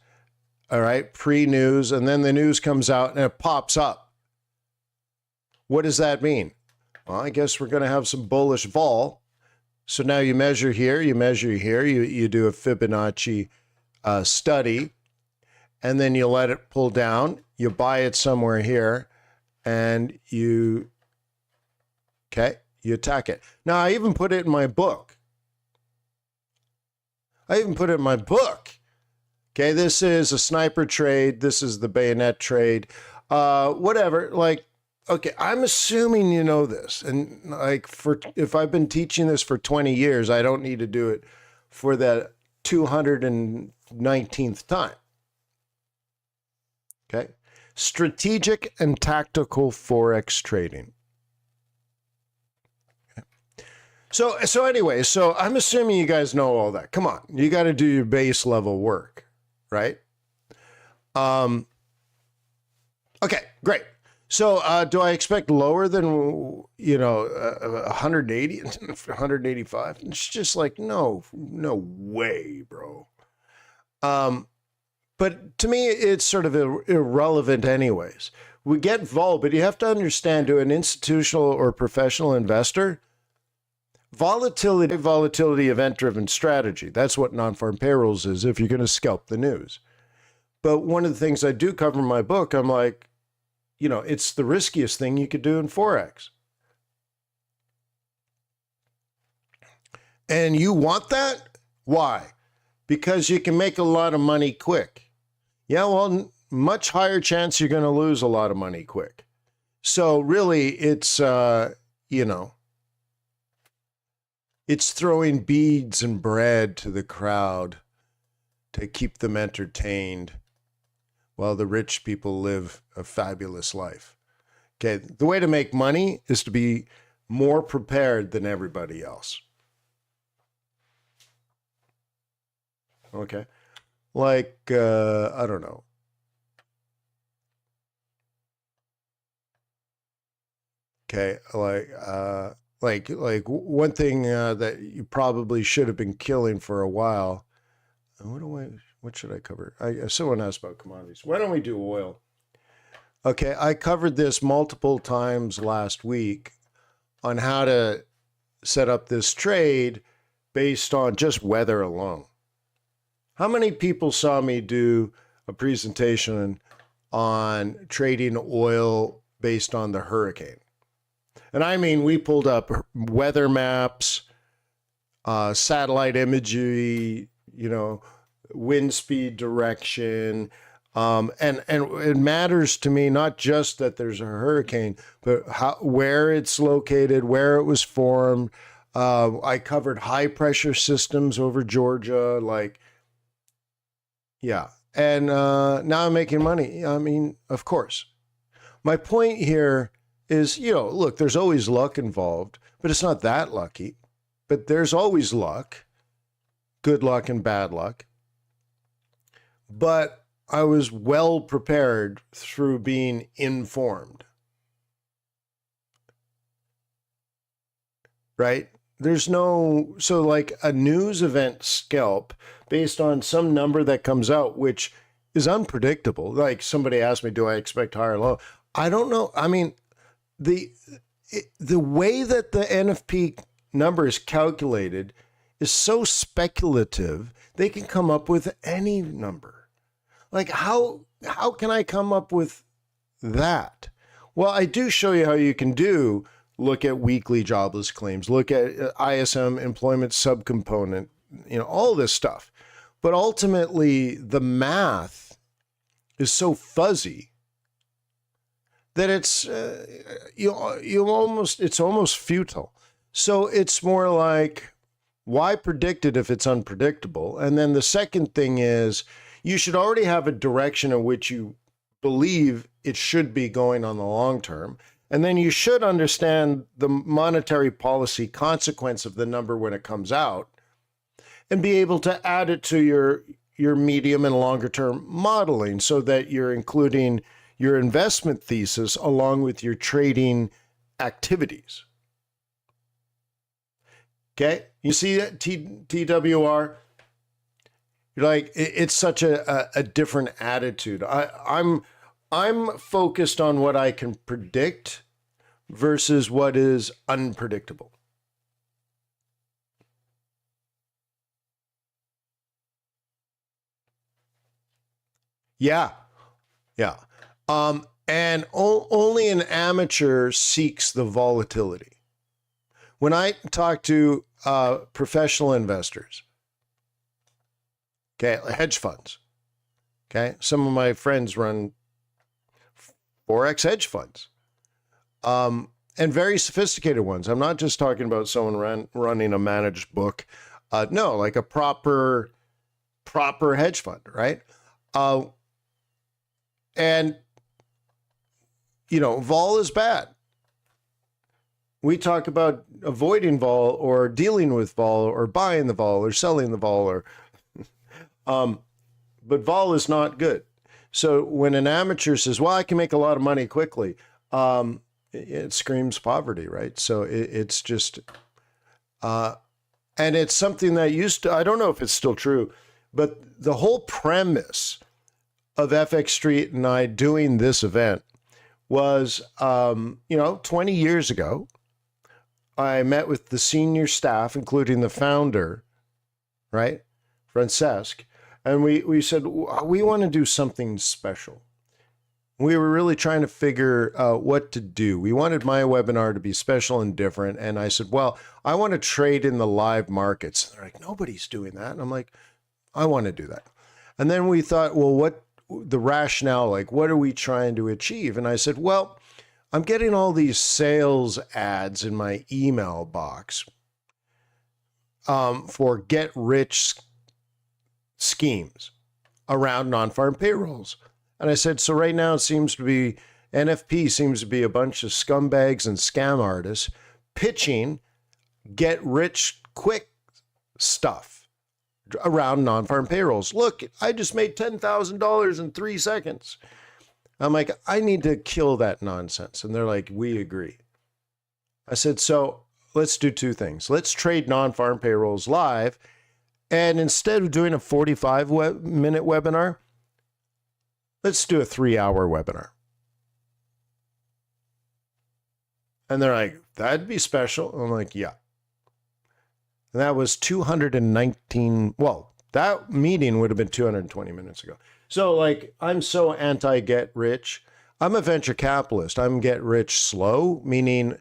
All right. Pre-news. And then the news comes out and it pops up. What does that mean? Well, I guess we're going to have some bullish vol. So now you measure here, you measure here, you do a Fibonacci study, and then you let it pull down. You buy it somewhere here, and you attack it. Now, I even put it in my book. Okay, this is a sniper trade. This is the bayonet trade. Whatever, like, okay, I'm assuming you know this. And like if I've been teaching this for 20 years, I don't need to do it for the 219th time. Okay. Strategic and tactical Forex trading. Okay. So anyway, so I'm assuming you guys know all that. Come on, you got to do your base level work, right? Okay, great. So do I expect lower than, 180, 185? It's just like, no way, bro. But to me, it's sort of irrelevant anyways. We get vol, but you have to understand, to an institutional or professional investor, volatility event-driven strategy. That's what non-farm payrolls is if you're going to scalp the news. But one of the things I do cover in my book, I'm like, it's the riskiest thing you could do in Forex. And you want that? Why? Because you can make a lot of money quick. Yeah, well, much higher chance you're going to lose a lot of money quick. So really, it's, it's throwing beads and bread to the crowd to keep them entertained while the rich people live a fabulous life. Okay, the way to make money is to be more prepared than everybody else. Okay, like, I don't know. Okay, like one thing that you probably should have been killing for a while. What should I cover? Someone asked about commodities. Why don't we do oil? Okay, I covered this multiple times last week on how to set up this trade based on just weather alone. How many people saw me do a presentation on trading oil based on the hurricane? And I mean, we pulled up weather maps, satellite imagery, wind speed, direction. And it matters to me not just that there's a hurricane, but where it's located, where it was formed. I covered high pressure systems over Georgia, yeah. And now I'm making money. I mean, of course. My point here is, look, there's always luck involved, but it's not that lucky. But there's always luck, good luck and bad luck. But I was well prepared through being informed. Right? So like a news event scalp based on some number that comes out, which is unpredictable. Like somebody asked me, do I expect higher or low? I don't know. I mean, the way that the NFP number is calculated is so speculative, they can come up with any number. Like how can I come up with that? Well, I do show you how you can look at weekly jobless claims, look at ISM employment subcomponent, all this stuff. But ultimately, the math is so fuzzy that it's almost futile. So it's more like, why predict it if it's unpredictable? And then the second thing is, you should already have a direction in which you believe it should be going on the long term. And then you should understand the monetary policy consequence of the number when it comes out and be able to add it to your medium and longer term modeling so that you're including your investment thesis along with your trading activities. Okay, you see that TWR? You're like, it's such a different attitude. I'm focused on what I can predict versus what is unpredictable. Yeah. And only an amateur seeks the volatility. When I talk to professional investors, okay, hedge funds, okay, some of my friends run Forex hedge funds, and very sophisticated ones. I'm not just talking about someone running a managed book. No, like a proper hedge fund, right? And vol is bad. We talk about avoiding vol or dealing with vol or buying the vol or selling the vol or, but vol is not good. So when an amateur says, well, I can make a lot of money quickly, it screams poverty, right? So it's just, and it's something that I don't know if it's still true, but the whole premise of FXStreet and I doing this event was, 20 years ago, I met with the senior staff, including the founder, right, Francesc, and we said, we want to do something special. We were really trying to figure out what to do. We wanted my webinar to be special and different. And I said, well, I want to trade in the live markets. They're like, nobody's doing that. And I'm like, I want to do that. And then we thought, well, what the rationale, like, what are we trying to achieve? And I said, well, I'm getting all these sales ads in my email box for get rich schemes around non-farm payrolls. And I said, so right now it seems to be, NFP seems to be a bunch of scumbags and scam artists pitching get rich quick stuff around non-farm payrolls. Look, I just made $10,000 in 3 seconds. I'm like, I need to kill that nonsense. And they're like, we agree. I said, so let's do two things. Let's trade non-farm payrolls live. And instead of doing a 45-minute webinar, let's do a 3-hour webinar. And they're like, that'd be special. I'm like, yeah. And that was 219. Well, that meeting would have been 220 minutes ago. So like, I'm so anti-get rich. I'm a venture capitalist. I'm get rich slow, meaning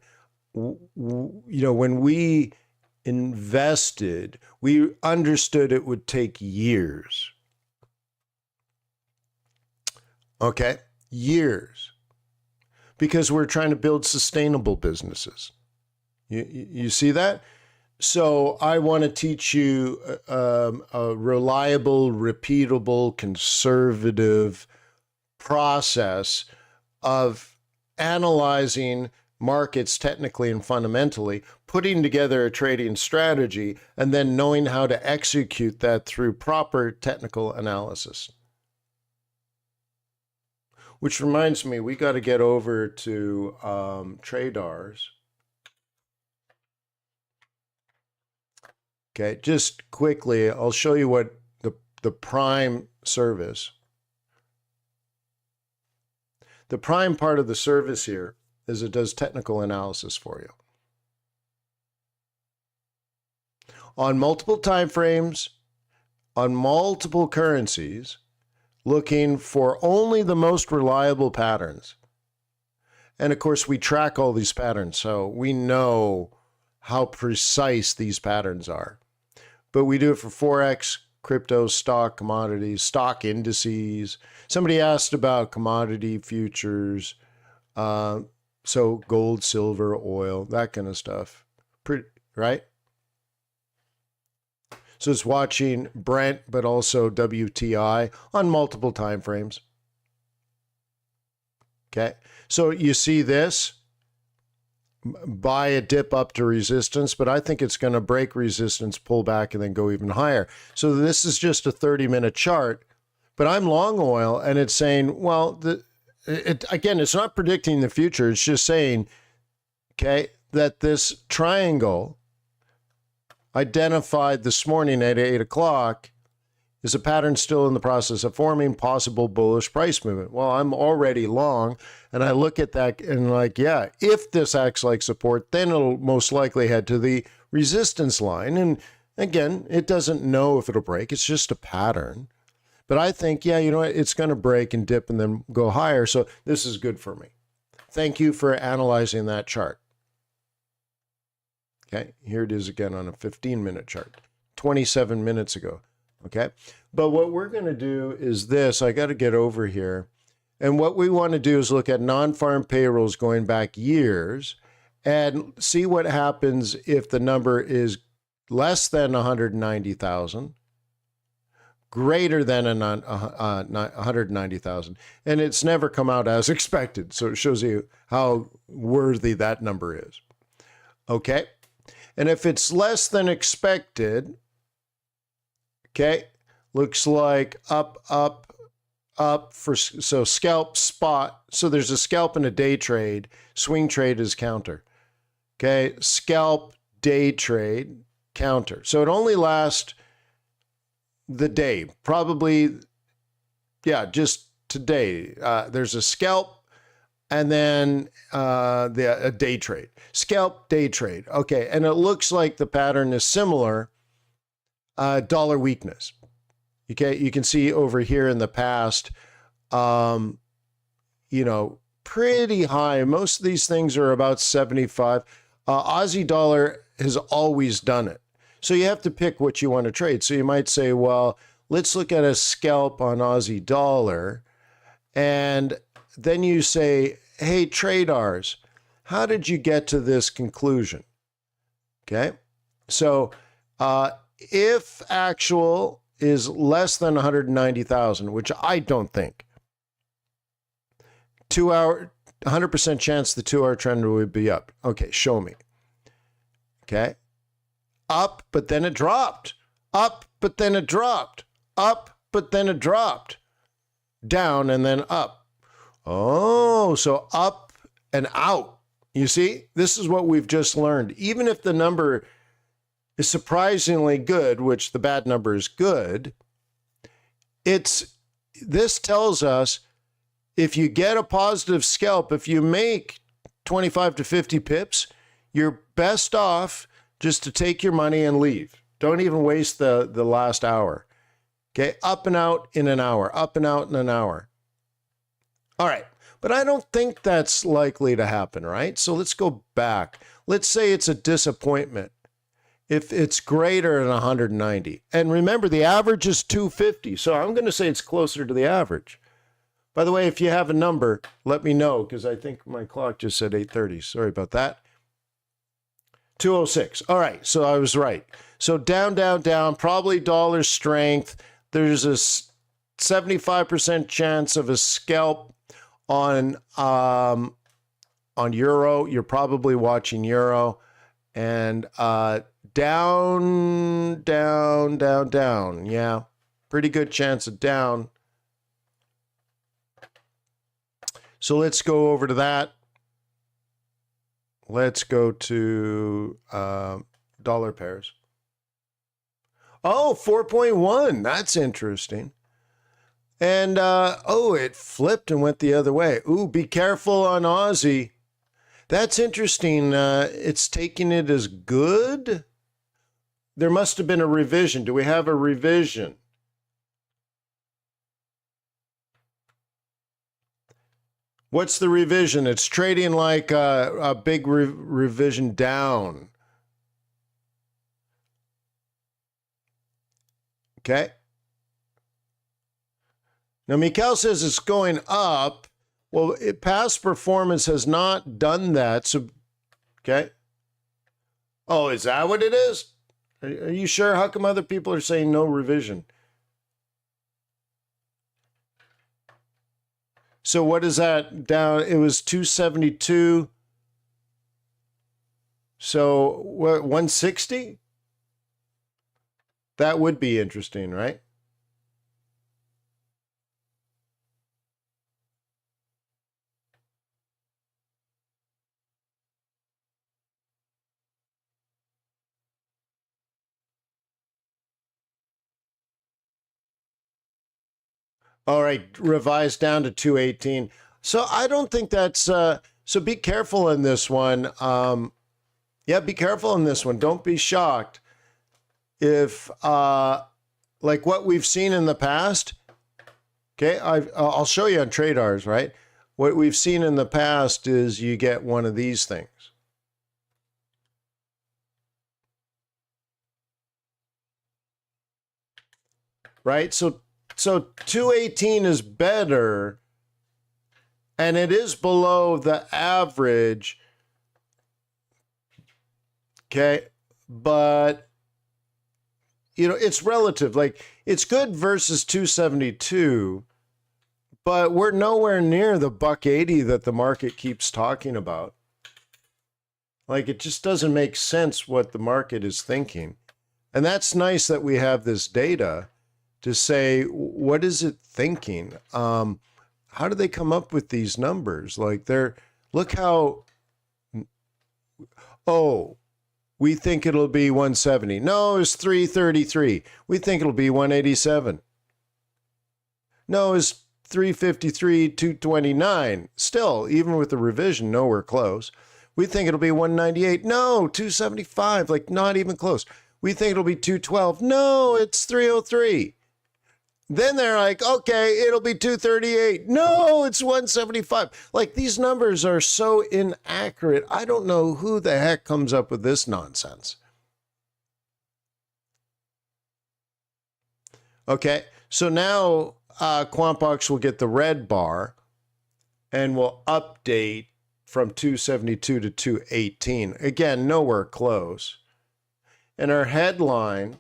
when we invested, we understood it would take years. Okay, years. Because we're trying to build sustainable businesses. You see that? So I want to teach you a reliable, repeatable, conservative process of analyzing markets technically and fundamentally, putting together a trading strategy, and then knowing how to execute that through proper technical analysis. Which reminds me, we got to get over to tradars. Okay, just quickly, I'll show you what the prime service. The prime part of the service here is it does technical analysis for you. On multiple time frames, on multiple currencies, looking for only the most reliable patterns. And of course, we track all these patterns, so we know how precise these patterns are. But we do it for Forex, crypto, stock, commodities, stock indices. Somebody asked about commodity futures, so gold, silver, oil, that kind of stuff, right? So it's watching Brent, but also WTI on multiple time frames. Okay, so you see this, buy a dip up to resistance, but I think it's going to break resistance, pull back, and then go even higher. So this is just a 30-minute chart, but I'm long oil, and it's saying, well, again, it's not predicting the future. It's just saying, okay, that this triangle identified this morning at 8 o'clock is a pattern still in the process of forming, possible bullish price movement. Well, I'm already long, and I look at that and like, yeah, if this acts like support, then it'll most likely head to the resistance line. And again, it doesn't know if it'll break. It's just a pattern. But I think, yeah, you know what? It's going to break and dip and then go higher. So this is good for me. Thank you for analyzing that chart. Okay, here it is again on a 15-minute chart, 27 minutes ago. Okay, but what we're going to do is this. I got to get over here. And what we want to do is look at non-farm payrolls going back years and see what happens if the number is less than 190,000, greater than 190,000. And it's never come out as expected. So it shows you how worthy that number is. Okay. And if it's less than expected, okay, looks like up, so scalp, spot. So there's a scalp and a day trade. Swing trade is counter. Okay, scalp, day trade, counter. So it only lasts the day, probably, yeah, just today. There's a scalp and then a day trade. Scalp, day trade. Okay, and it looks like the pattern is similar. Dollar weakness. Okay, you can see over here in the past, you know, pretty high. Most of these things are about 75. Aussie dollar has always done it. So you have to pick what you want to trade. So you might say, well, let's look at a scalp on Aussie dollar. And then you say, hey, traders, how did you get to this conclusion? Okay, so if actual is less than 190,000, which I don't think, 2 hour, 100% chance the 2 hour trend would be up. Okay, show me. Okay, up, but then it dropped. Up, but then it dropped. Up, but then it dropped. Down and then up. Oh, so up and out. You see, this is what we've just learned. Even if the number is surprisingly good, which the bad number is good, this tells us if you get a positive scalp, if you make 25 to 50 pips, you're best off just to take your money and leave. Don't even waste the last hour. Okay, up and out in an hour, up and out in an hour. All right, but I don't think that's likely to happen, right? So let's go back. let's say it's a disappointment. If it's greater than 190. And remember, the average is 250. So I'm going to say it's closer to the average. By the way, if you have a number, let me know, because I think my clock just said 8:30. Sorry about that. 206. All right, so I was right. So down, down, down, probably dollar strength. There's a 75% chance of a scalp on euro. You're probably watching euro. And down, down, down, down. Yeah, pretty good chance of down. So let's go over to that. Let's go to dollar pairs. Oh, 4.1. That's interesting. And, oh, it flipped and went the other way. Ooh, be careful on Aussie. That's interesting. It's taking it as good. There must have been a revision. Do we have a revision? What's the revision? It's trading like a big revision down. Okay. Now, Mikhail says it's going up. Well, past performance has not done that. So, okay. Oh, is that what it is? Are you sure? How come other people are saying no revision? So what is that down? It was 272. So what, 160? That would be interesting, right? All right, revised down to 218. So I don't think that's, so be careful in this one. Yeah, be careful in this one. Don't be shocked if, like what we've seen in the past, okay, I'll show you on TradeRs, right? What we've seen in the past is you get one of these things. Right? So 218 is better, and it is below the average. Okay, but you know, it's relative. Like, it's good versus 272, but we're nowhere near the $1.80 that the market keeps talking about. Like, it just doesn't make sense what the market is thinking. And that's nice that we have this data to say, what is it thinking? How do they come up with these numbers? Like, look how, oh, we think it'll be 170. No, it's 333. We think it'll be 187. No, it's 353, 229. Still, even with the revision, nowhere close. We think it'll be 198. No, 275, like not even close. We think it'll be 212. No, it's 303. Then they're like, okay, it'll be 238. No, it's 175. Like, these numbers are so inaccurate. I don't know who the heck comes up with this nonsense. Okay, so now Quantbox will get the red bar and will update from 272 to 218. Again, nowhere close. And our headline,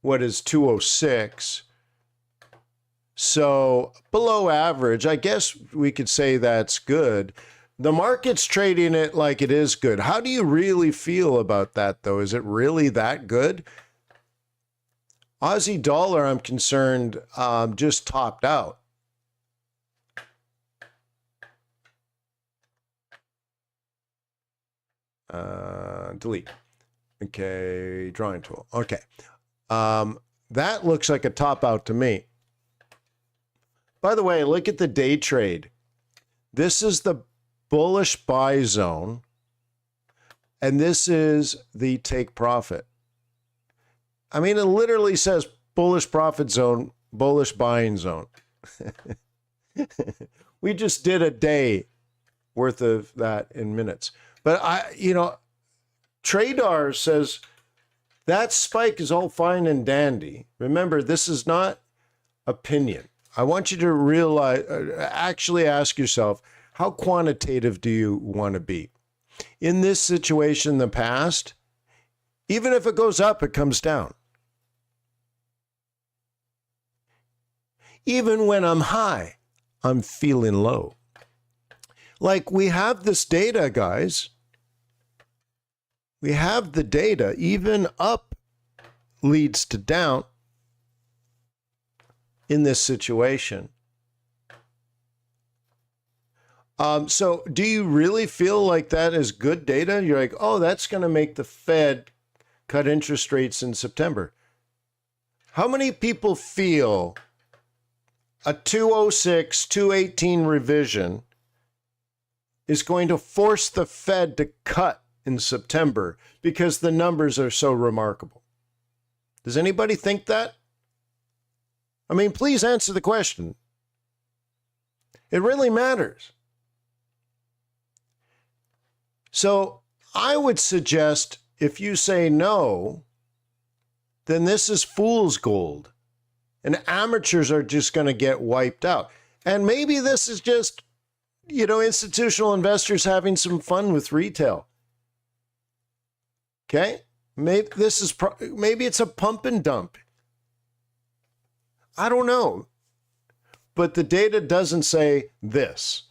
what is 206? So below average, I guess we could say that's good. The market's trading it like it is good. How do you really feel about that, though? Is it really that good? Aussie dollar, I'm concerned, just topped out. Delete. Okay, drawing tool. Okay. That looks like a top out to me. By the way, look at the day trade. This is the bullish buy zone, and this is the take profit. I mean, it literally says bullish profit zone, bullish buying zone. We just did a day. worth of that in minutes. But Tradar says that spike is all fine and dandy. Remember, this is not opinion. I want you to realize, actually ask yourself, how quantitative do you want to be? In this situation in the past, even if it goes up, it comes down. Even when I'm high, I'm feeling low. Like, we have this data, guys. We have the data. Even up leads to down in this situation. So do you really feel like that is good data? You're like, oh, that's going to make the Fed cut interest rates in September. How many people feel a 206, 218 revision is going to force the Fed to cut in September because the numbers are so remarkable? Does anybody think that? I mean, please answer the question. It really matters. So I would suggest if you say no, then this is fool's gold. And amateurs are just going to get wiped out. And maybe this is just, institutional investors having some fun with retail. Okay? Maybe it's a pump and dump. I don't know. But the data doesn't say this.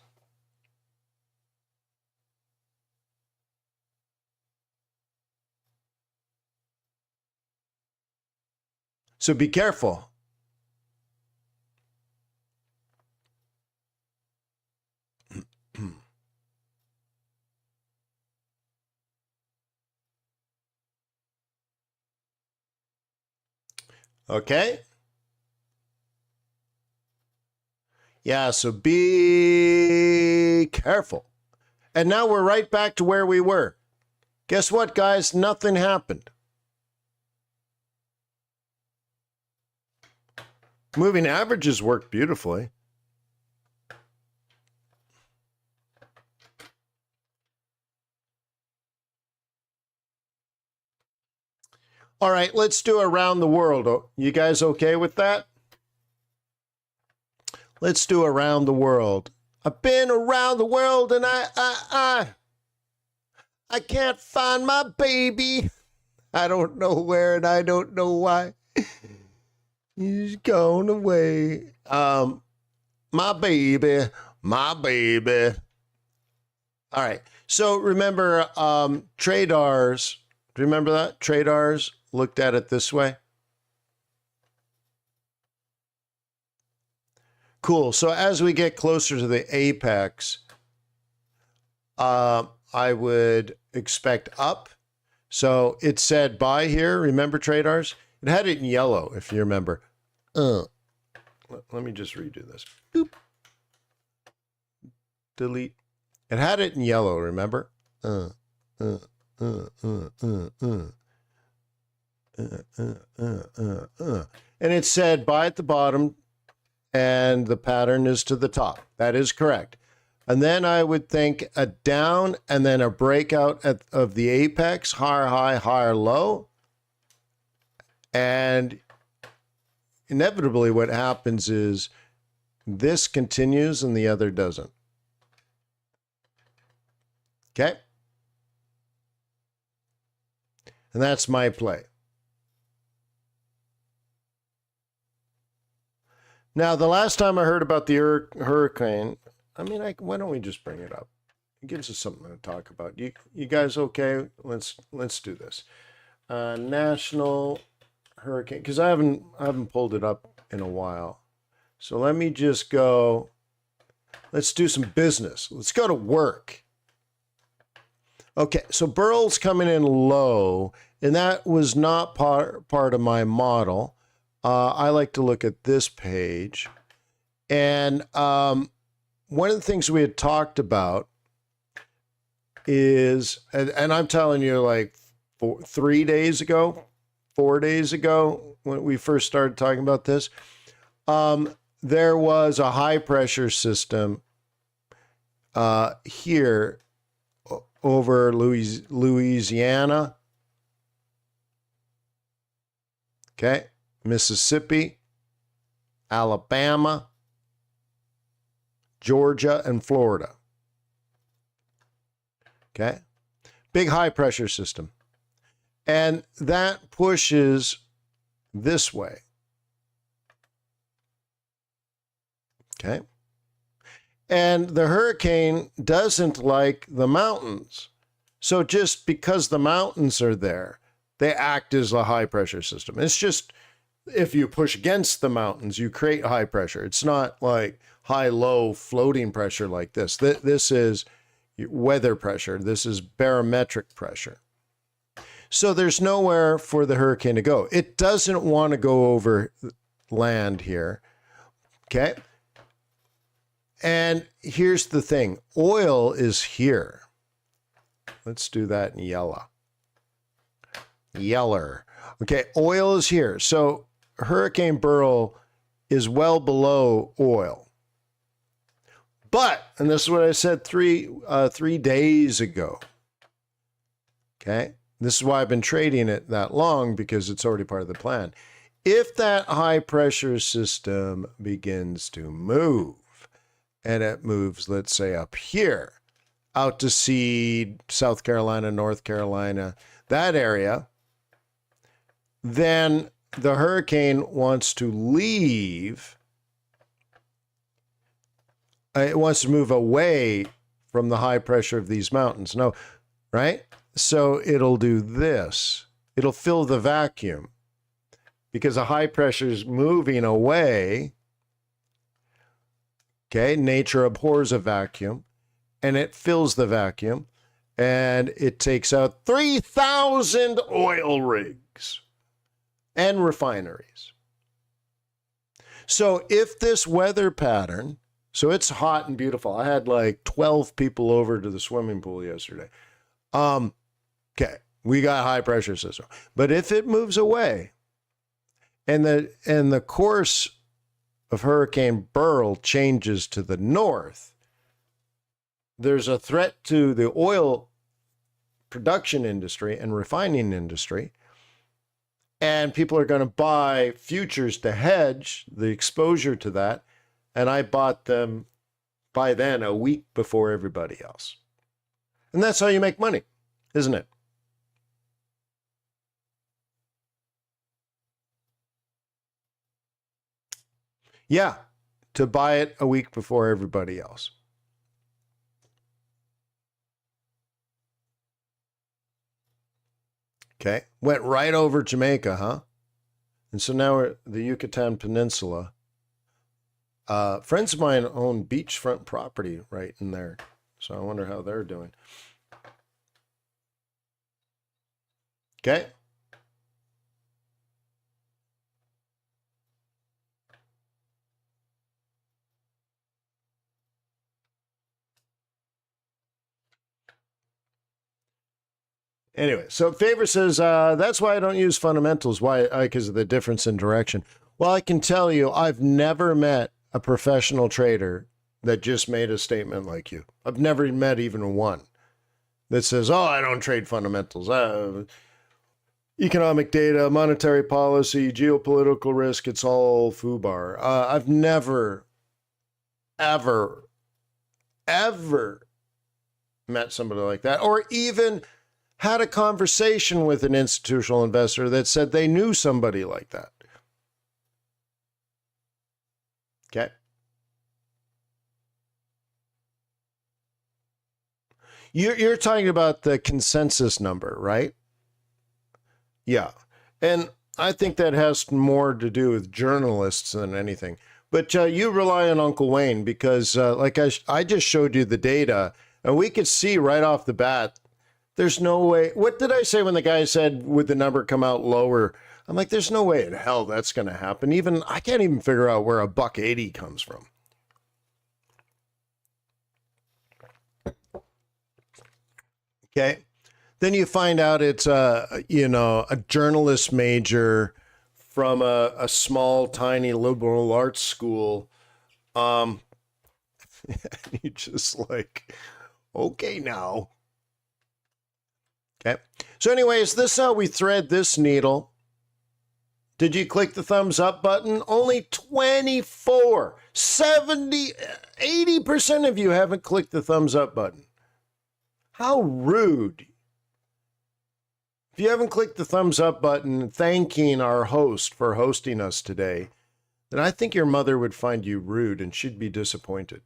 So be careful. Okay? Yeah, so be careful. And now we're right back to where we were. Guess what, guys? Nothing happened. Moving averages work beautifully. All right, let's do around the world. You guys okay with that? Let's do around the world. I've been around the world and I can't find my baby. I don't know where and I don't know why. He's gone away. My baby, my baby. All right. So remember, tradars. Do you remember that? Tradars looked at it this way. Cool. So as we get closer to the apex, I would expect up. So it said buy here. Remember tradars? It had it in yellow, if you remember. Let me just redo this. Boop. Delete. It had it in yellow, remember? And it said buy at the bottom and the pattern is to the top. That is correct. And then I would think a down and then a breakout of the apex, higher high, higher low. And inevitably what happens is this continues and the other doesn't. Okay? And that's my play. Now, the last time I heard about the hurricane, why don't we just bring it up? It gives us something to talk about. You guys okay? Let's do this. National hurricane, because I haven't pulled it up in a while. So let me just go. Let's do some business. Let's go to work. Okay, so Burl's coming in low, and that was not part of my model. I like to look at this page. And one of the things we had talked about is, and I'm telling you, like 4 days ago, when we first started talking about this, there was a high pressure system here over Louisiana, okay, Mississippi, Alabama, Georgia, and Florida. Okay, big high pressure system. And that pushes this way. Okay. And the hurricane doesn't like the mountains. So just because the mountains are there, they act as a high pressure system. It's just if you push against the mountains, you create high pressure. It's not like high-low floating pressure like this. This is weather pressure. This is barometric pressure. So there's nowhere for the hurricane to go. It doesn't want to go over land here. Okay. And here's the thing. Oil is here. Let's do that in yellow. Yeller. Okay, oil is here. So Hurricane Beryl is well below oil. But, and this is what I said 3 days ago. Okay, this is why I've been trading it that long, because it's already part of the plan. If that high pressure system begins to move, and it moves, let's say, up here, out to sea, South Carolina, North Carolina, that area, then the hurricane wants to leave. It wants to move away from the high pressure of these mountains. No, right? So it'll do this. It'll fill the vacuum because the high pressure is moving away. Okay, nature abhors a vacuum, and it fills the vacuum, and it takes out 3,000 oil rigs and refineries. So if this weather pattern, so it's hot and beautiful. I had like 12 people over to the swimming pool yesterday. Okay, we got high pressure system. But if it moves away, and the course of Hurricane Beryl changes to the north, there's a threat to the oil production industry and refining industry, and people are going to buy futures to hedge the exposure to that, and I bought them by then a week before everybody else. And that's how you make money, isn't it? Yeah, to buy it a week before everybody else. Okay, went right over Jamaica, huh? And so now we're the Yucatan Peninsula. Friends of mine own beachfront property right in there. So I wonder how they're doing. Okay. Anyway, so Favor says, that's why I don't use fundamentals. Why? Because of the difference in direction. Well, I can tell you, I've never met a professional trader that just made a statement like you. I've never met even one that says, oh, I don't trade fundamentals. Economic data, monetary policy, geopolitical risk, it's all FUBAR. I've never, ever met somebody like that, or even had a conversation with an institutional investor that said they knew somebody like that. Okay. You're talking about the consensus number, right? Yeah. And I think that has more to do with journalists than anything. But you rely on Uncle Wayne because like I just showed you the data, and we could see right off the bat, there's no way. What did I say when the guy said, would the number come out lower? I'm like, there's no way in hell that's going to happen. Even I can't even figure out where $1.80 comes from. Okay. Then you find out it's a journalist major from a small, tiny liberal arts school. And you just like, okay now. Okay. So anyways, this is how we thread this needle. Did you click the thumbs up button? Only 24, 70, 80% of you haven't clicked the thumbs up button. How rude. If you haven't clicked the thumbs up button thanking our host for hosting us today, then I think your mother would find you rude and she'd be disappointed.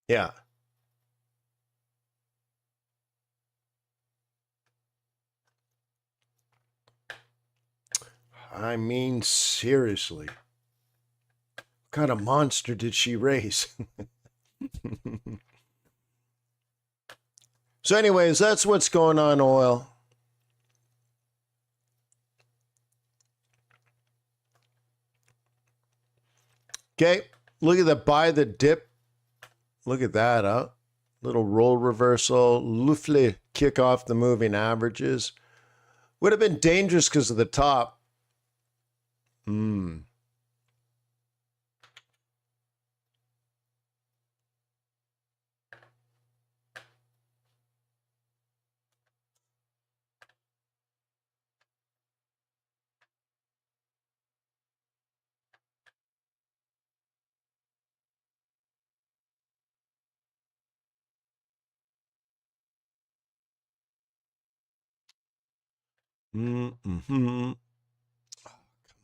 Yeah. I mean, seriously. What kind of monster did she raise? So anyways, that's what's going on, oil. Okay, look at the buy the dip. Look at that, huh? Little roll reversal, loosely kick off the moving averages. Would have been dangerous because of the top. Come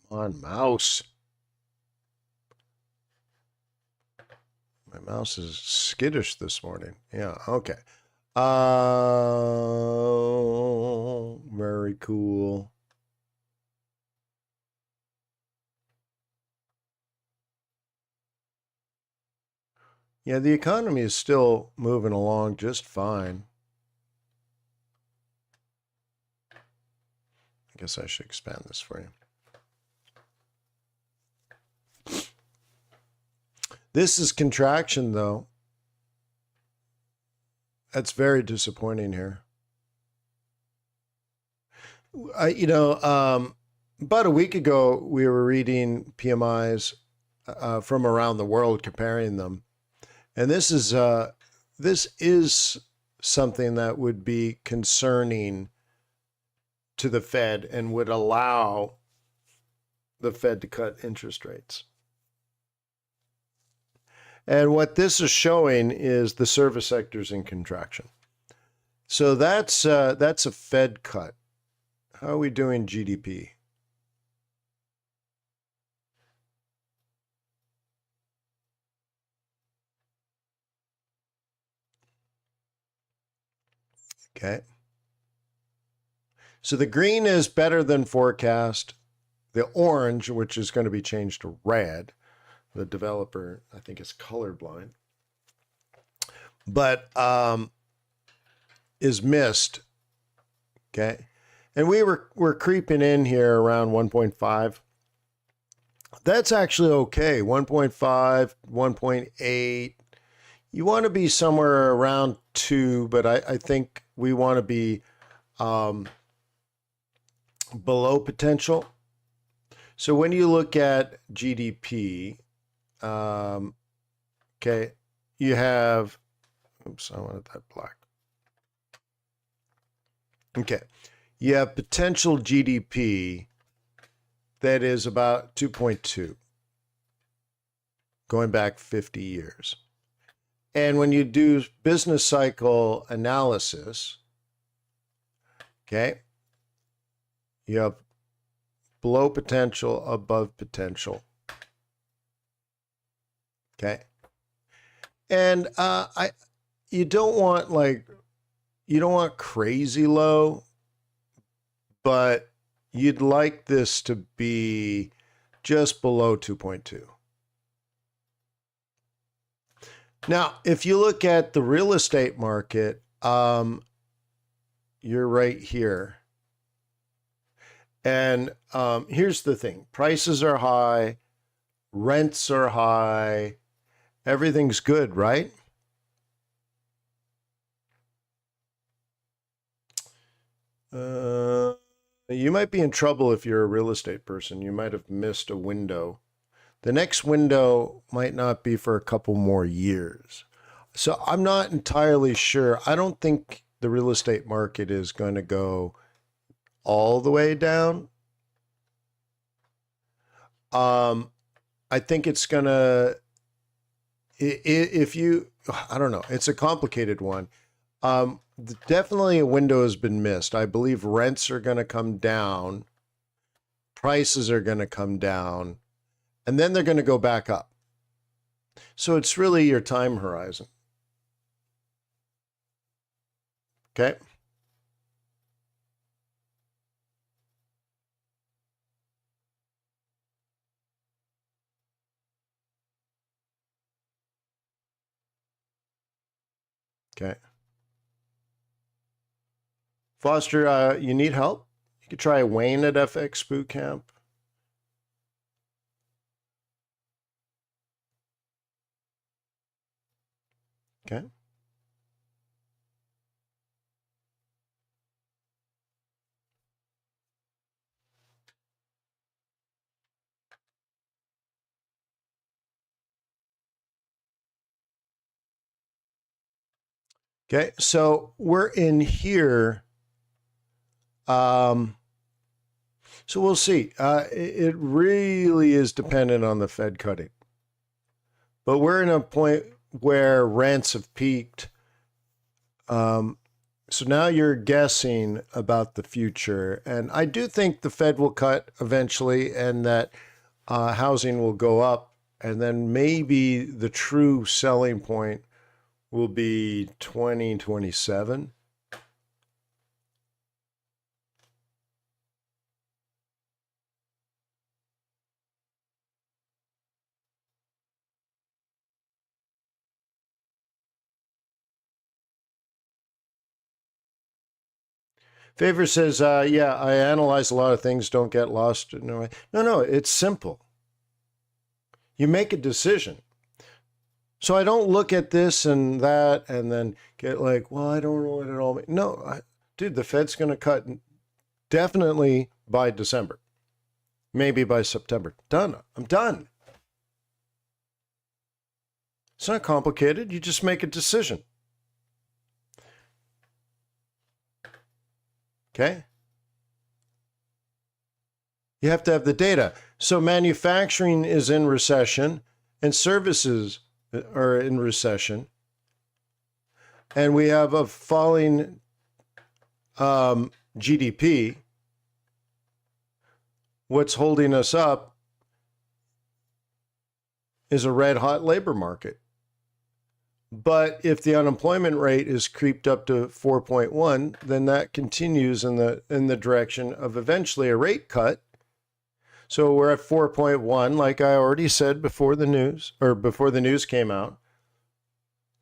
on, mouse. My mouse is skittish this morning. Yeah, okay. Very cool. Yeah, the economy is still moving along just fine. I guess I should expand this for you. This is contraction, though. That's very disappointing here. About a week ago, we were reading PMIs from around the world, comparing them. And this is something that would be concerning to the Fed and would allow the Fed to cut interest rates. And what this is showing is the service sector's in contraction. So that's a Fed cut. How are we doing GDP? Okay. So the green is better than forecast. The orange, which is going to be changed to red, the developer, I think, is colorblind, but is missed. Okay. And we're creeping in here around 1.5. That's actually okay. 1.5, 1.8. You want to be somewhere around 2, but I think we want to be below potential. So when you look at GDP, okay, you have, oops, I wanted that black. Okay, you have potential GDP that is about 2.2, going back 50 years. And when you do business cycle analysis, okay, you have below potential, above potential. Okay. And you don't want crazy low, but you'd like this to be just below 2.2. Now, if you look at the real estate market, you're right here. And here's the thing. Prices are high. Rents are high. Everything's good, right? You might be in trouble if you're a real estate person. You might have missed a window. The next window might not be for a couple more years. So I'm not entirely sure. I don't think the real estate market is going to go all the way down. I think it's going to, if you, I don't know, it's a complicated one. Definitely a window has been missed. I believe rents are going to come down, prices are going to come down, and then they're going to go back up. So it's really your time horizon. Okay. Okay. Foster, you need help? You could try Wayne at FX Bootcamp. Okay. Okay, so we're in here. So we'll see. It really is dependent on the Fed cutting. But we're in a point where rents have peaked. So now you're guessing about the future. And I do think the Fed will cut eventually and that housing will go up. And then maybe the true selling point will be 2027. Favor says, yeah, I analyze a lot of things, don't get lost. No, it's simple. You make a decision. So I don't look at this and that and then get like, well, I don't know what it all means. No, dude, the Fed's going to cut definitely by December, maybe by September. Done. I'm done. It's not complicated. You just make a decision. Okay. You have to have the data. So manufacturing is in recession and services are in recession. And we have a falling GDP. What's holding us up is a red hot labor market. But if the unemployment rate is creeped up to 4.1, then that continues in the direction of eventually a rate cut. So we're at 4.1, like I already said before the news came out.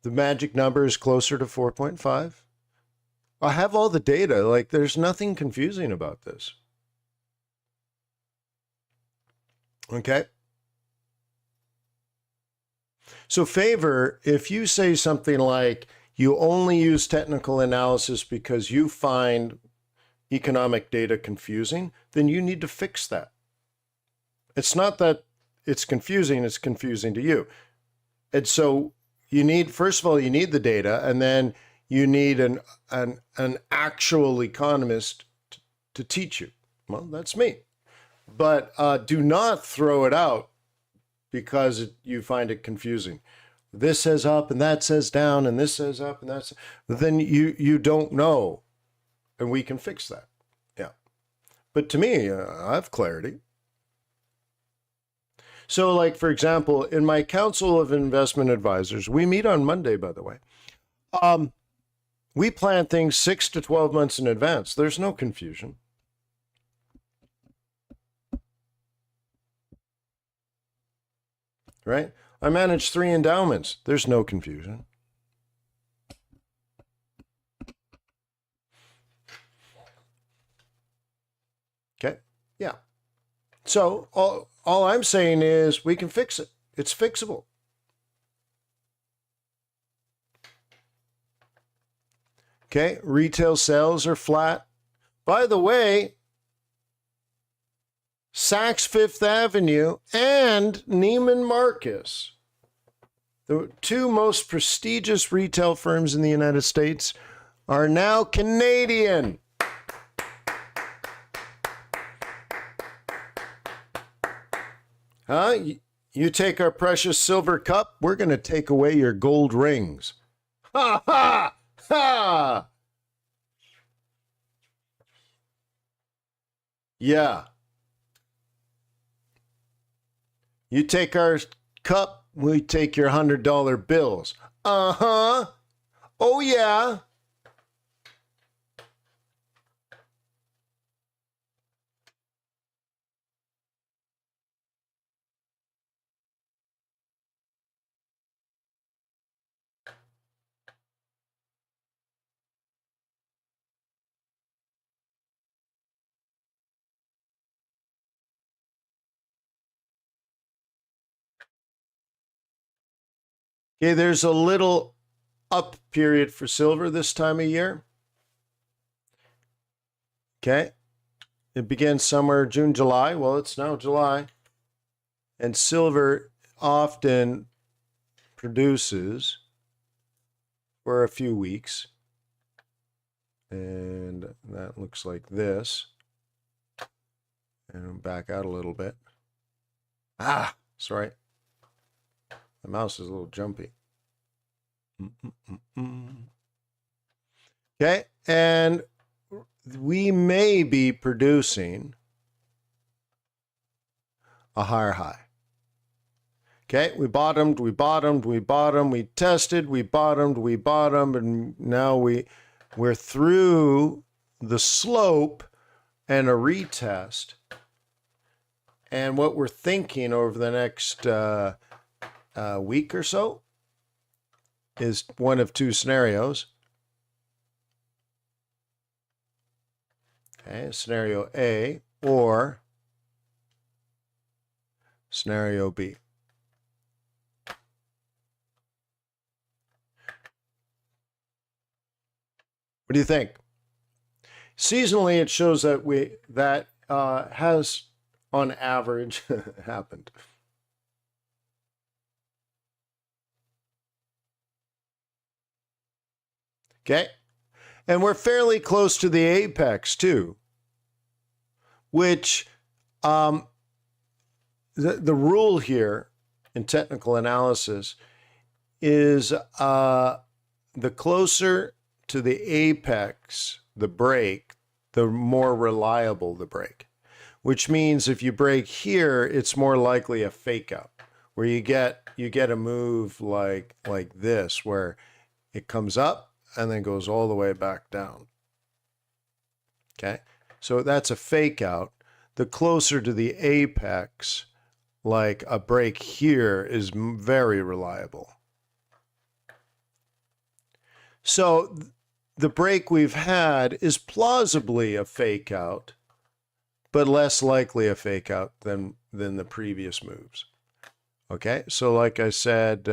The magic number is closer to 4.5. I have all the data. Like, there's nothing confusing about this. Okay. So Favor, if you say something like you only use technical analysis because you find economic data confusing, then you need to fix that. It's not that it's confusing to you. And so you need, first of all, you need the data, and then you need an actual economist to teach you. Well, that's me. But do not throw it out because you find it confusing. This says up and that says down and this says up and that's, then you don't know, and we can fix that. Yeah. But to me, I have clarity. So like, for example, in my Council of Investment Advisors, we meet on Monday, by the way. We plan things 6 to 12 months in advance. There's no confusion. Right? I manage 3 endowments. There's no confusion. Okay? Yeah. So all I'm saying is we can fix it. It's fixable. Okay? Retail sales are flat. By the way, Saks Fifth Avenue and Neiman Marcus, the two most prestigious retail firms in the United States, are now Canadian. Huh? You take our precious silver cup, we're going to take away your gold rings. Ha ha ha! Yeah. You take our cup, we take your $100 bills. Uh-huh. Oh, yeah. Okay, there's a little up period for silver this time of year. Okay. It began somewhere June, July. Well, it's now July. And silver often produces for a few weeks. And that looks like this. And back out a little bit. Ah, sorry. The mouse is a little jumpy. Okay, and we may be producing a higher high. Okay, we bottomed, we tested, we bottomed, and now we're through the slope and a retest. And what we're thinking over the next week or so is one of two scenarios. Okay, scenario A or scenario B. What do you think? Seasonally, it shows that has on average happened. Okay, and we're fairly close to the apex too, which the rule here in technical analysis is the closer to the apex, the break, the more reliable the break, which means if you break here, it's more likely a fake out where you get a move like this, where it comes up and then goes all the way back down. Okay, so that's a fake out. The closer to the apex, like a break here, is very reliable. So the break we've had is plausibly a fake out, but less likely a fake out than the previous moves. Okay, so like I said,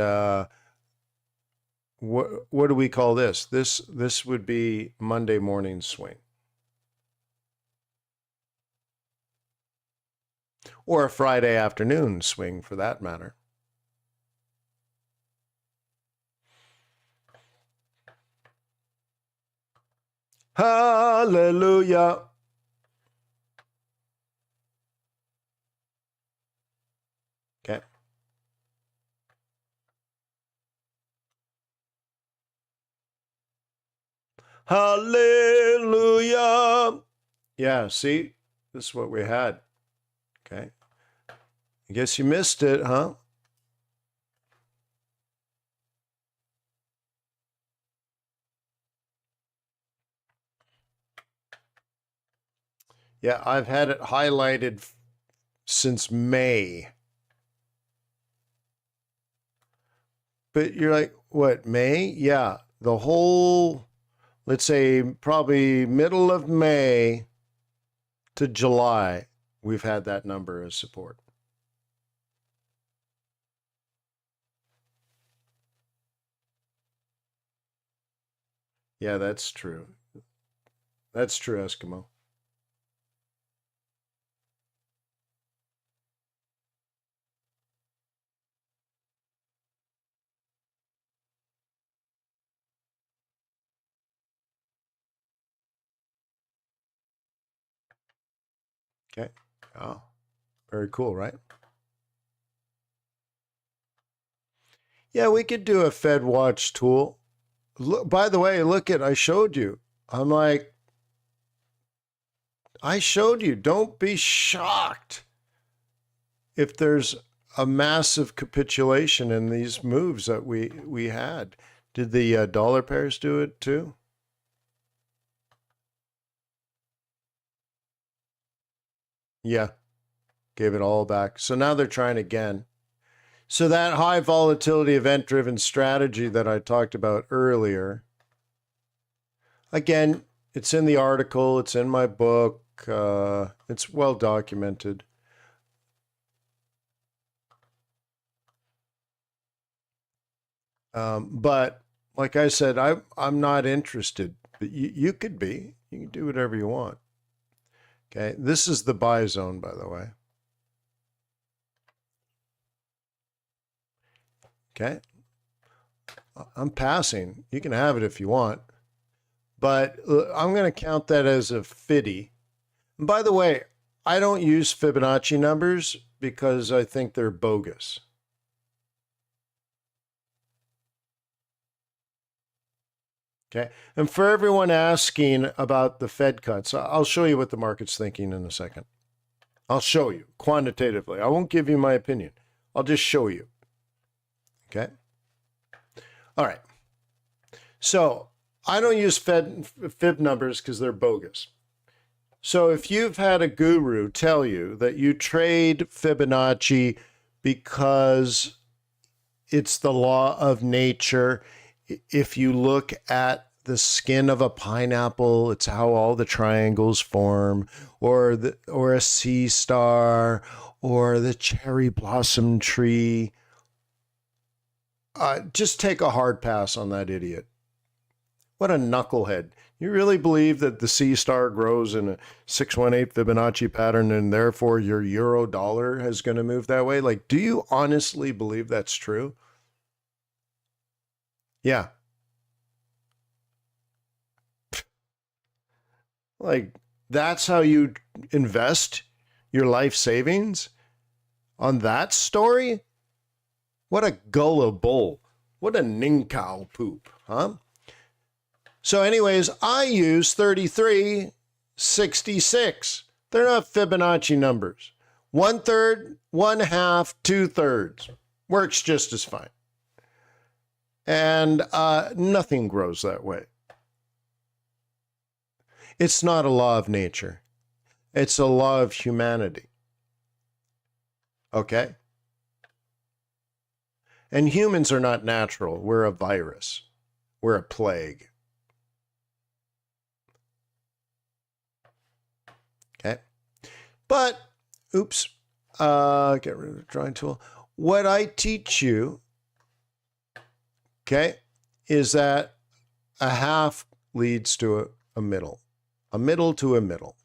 what do we call this? This would be Monday morning swing. Or a Friday afternoon swing for that matter. Hallelujah. Okay. Hallelujah. Yeah, see? This is what we had. Okay. I guess you missed it, huh? Yeah, I've had it highlighted since May. But you're like, what, May? Yeah, the whole, let's say probably middle of May to July, we've had that number as support. Yeah, that's true. That's true, Eskimo. Okay. Oh, very cool, right? Yeah, we could do a Fed watch tool. Look, by the way, look at, I showed you. I'm like, I showed you. Don't be shocked if there's a massive capitulation in these moves that we had. Did the dollar pairs do it too? Yeah, gave it all back. So now they're trying again. So that high volatility event-driven strategy that I talked about earlier, again, it's in the article, it's in my book, it's well documented. But like I said, I'm not interested. But you could be. You can do whatever you want. Okay, this is the buy zone, by the way. Okay, I'm passing. You can have it if you want, but I'm going to count that as a fiddy. And by the way, I don't use Fibonacci numbers because I think they're bogus. Okay, and for everyone asking about the Fed cuts, I'll show you what the market's thinking in a second. I'll show you quantitatively. I won't give you my opinion. I'll just show you. Okay. All right. So I don't use Fib numbers because they're bogus. So if you've had a guru tell you that you trade Fibonacci because it's the law of nature, if you look at the skin of a pineapple, it's how all the triangles form, or a sea star, or the cherry blossom tree. Just take a hard pass on that idiot. What a knucklehead. You really believe that the sea star grows in a 618 Fibonacci pattern and therefore your euro dollar is going to move that way? Like, do you honestly believe that's true? Yeah. Like, that's how you invest your life savings? On that story? What a gullible. What a ninkau poop, huh? So anyways, I use 3366. They're not Fibonacci numbers. 1/3, 1/2, 2/3. Works just as fine. And nothing grows that way. It's not a law of nature. It's a law of humanity. Okay? And humans are not natural. We're a virus. We're a plague. Okay? But, oops, get rid of the drawing tool. What I teach you, okay, is that a half leads to a middle to a middle.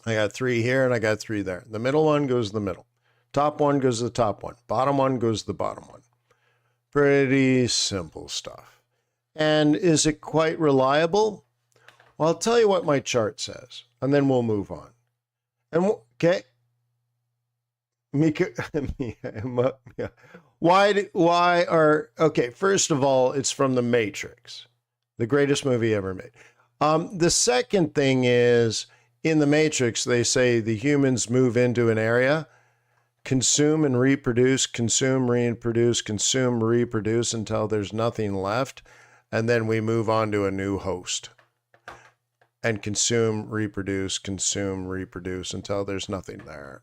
I got 3 here and I got 3 there. The middle one goes to the middle. Top one goes to the top one. Bottom one goes to the bottom one. Pretty simple stuff. And is it quite reliable? Well, I'll tell you what my chart says, and then we'll move on. And okay, okay, first of all, it's from The Matrix, the greatest movie ever made. The second thing is, in The Matrix, they say the humans move into an area, consume and reproduce, consume, reproduce, consume, reproduce until there's nothing left. And then we move on to a new host and consume, reproduce until there's nothing there.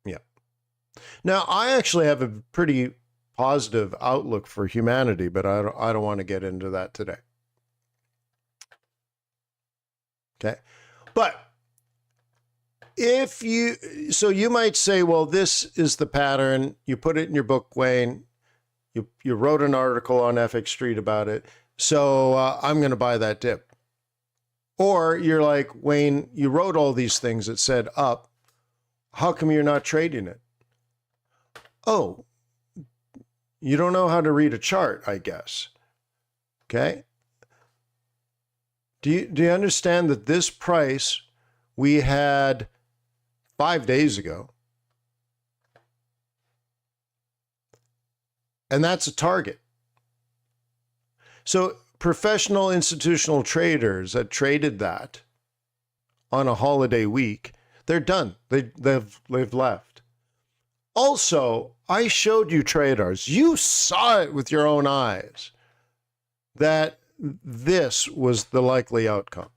Yeah. Now, I actually have a pretty positive outlook for humanity, but I don't want to get into that today. Okay. But so you might say, well, this is the pattern. You put it in your book, Wayne. You wrote an article on FX Street about it. So I'm going to buy that dip. Or you're like, Wayne, you wrote all these things that said up. How come you're not trading it? Oh, you don't know how to read a chart, I guess. Okay. Do you understand that this price we had 5 days ago? And that's a target. So professional institutional traders that traded that on a holiday week, they're done. They've left. Also, I showed you traders. You saw it with your own eyes that this was the likely outcome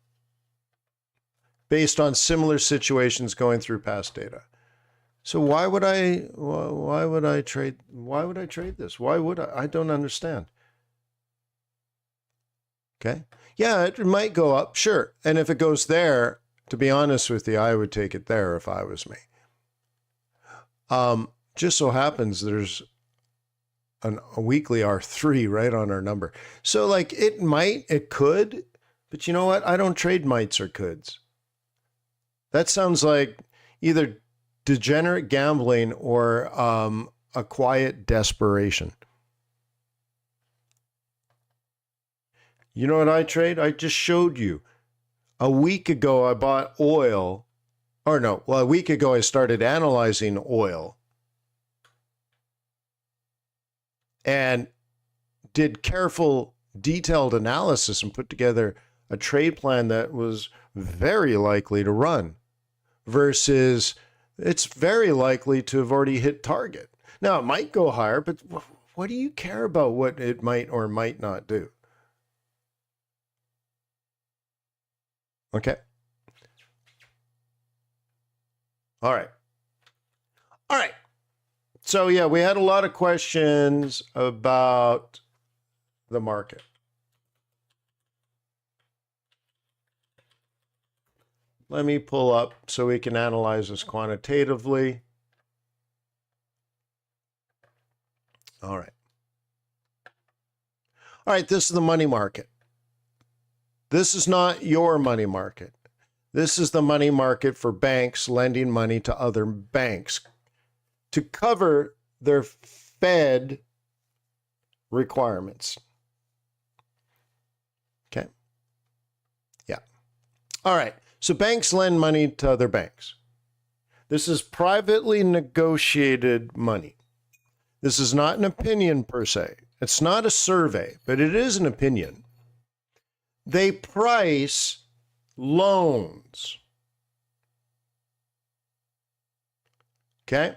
based on similar situations going through past data. So why would I trade this? Why would I? I don't understand. Okay. Yeah, it might go up, sure. And if it goes there, to be honest with you, I would take it there if I was me. Just so happens there's a weekly R3 right on our number. So like it could, but you know what? I don't trade mights or coulds. That sounds like either degenerate gambling or a quiet desperation. You know what I trade? I just showed you. A week ago, I bought oil. Or no, well, a week ago, I started analyzing oil and did careful, detailed analysis and put together a trade plan that was very likely to run versus it's very likely to have already hit target. Now, it might go higher, but what do you care about what it might or might not do? Okay. All right. All right. So, yeah, we had a lot of questions about the market. Let me pull up so we can analyze this quantitatively. All right. All right, this is the money market. This is not your money market. This is the money market for banks lending money to other banks to cover their Fed requirements. Okay. Yeah. All right. So banks lend money to other banks. This is privately negotiated money. This is not an opinion per se. It's not a survey, but it is an opinion. They price loans. Okay?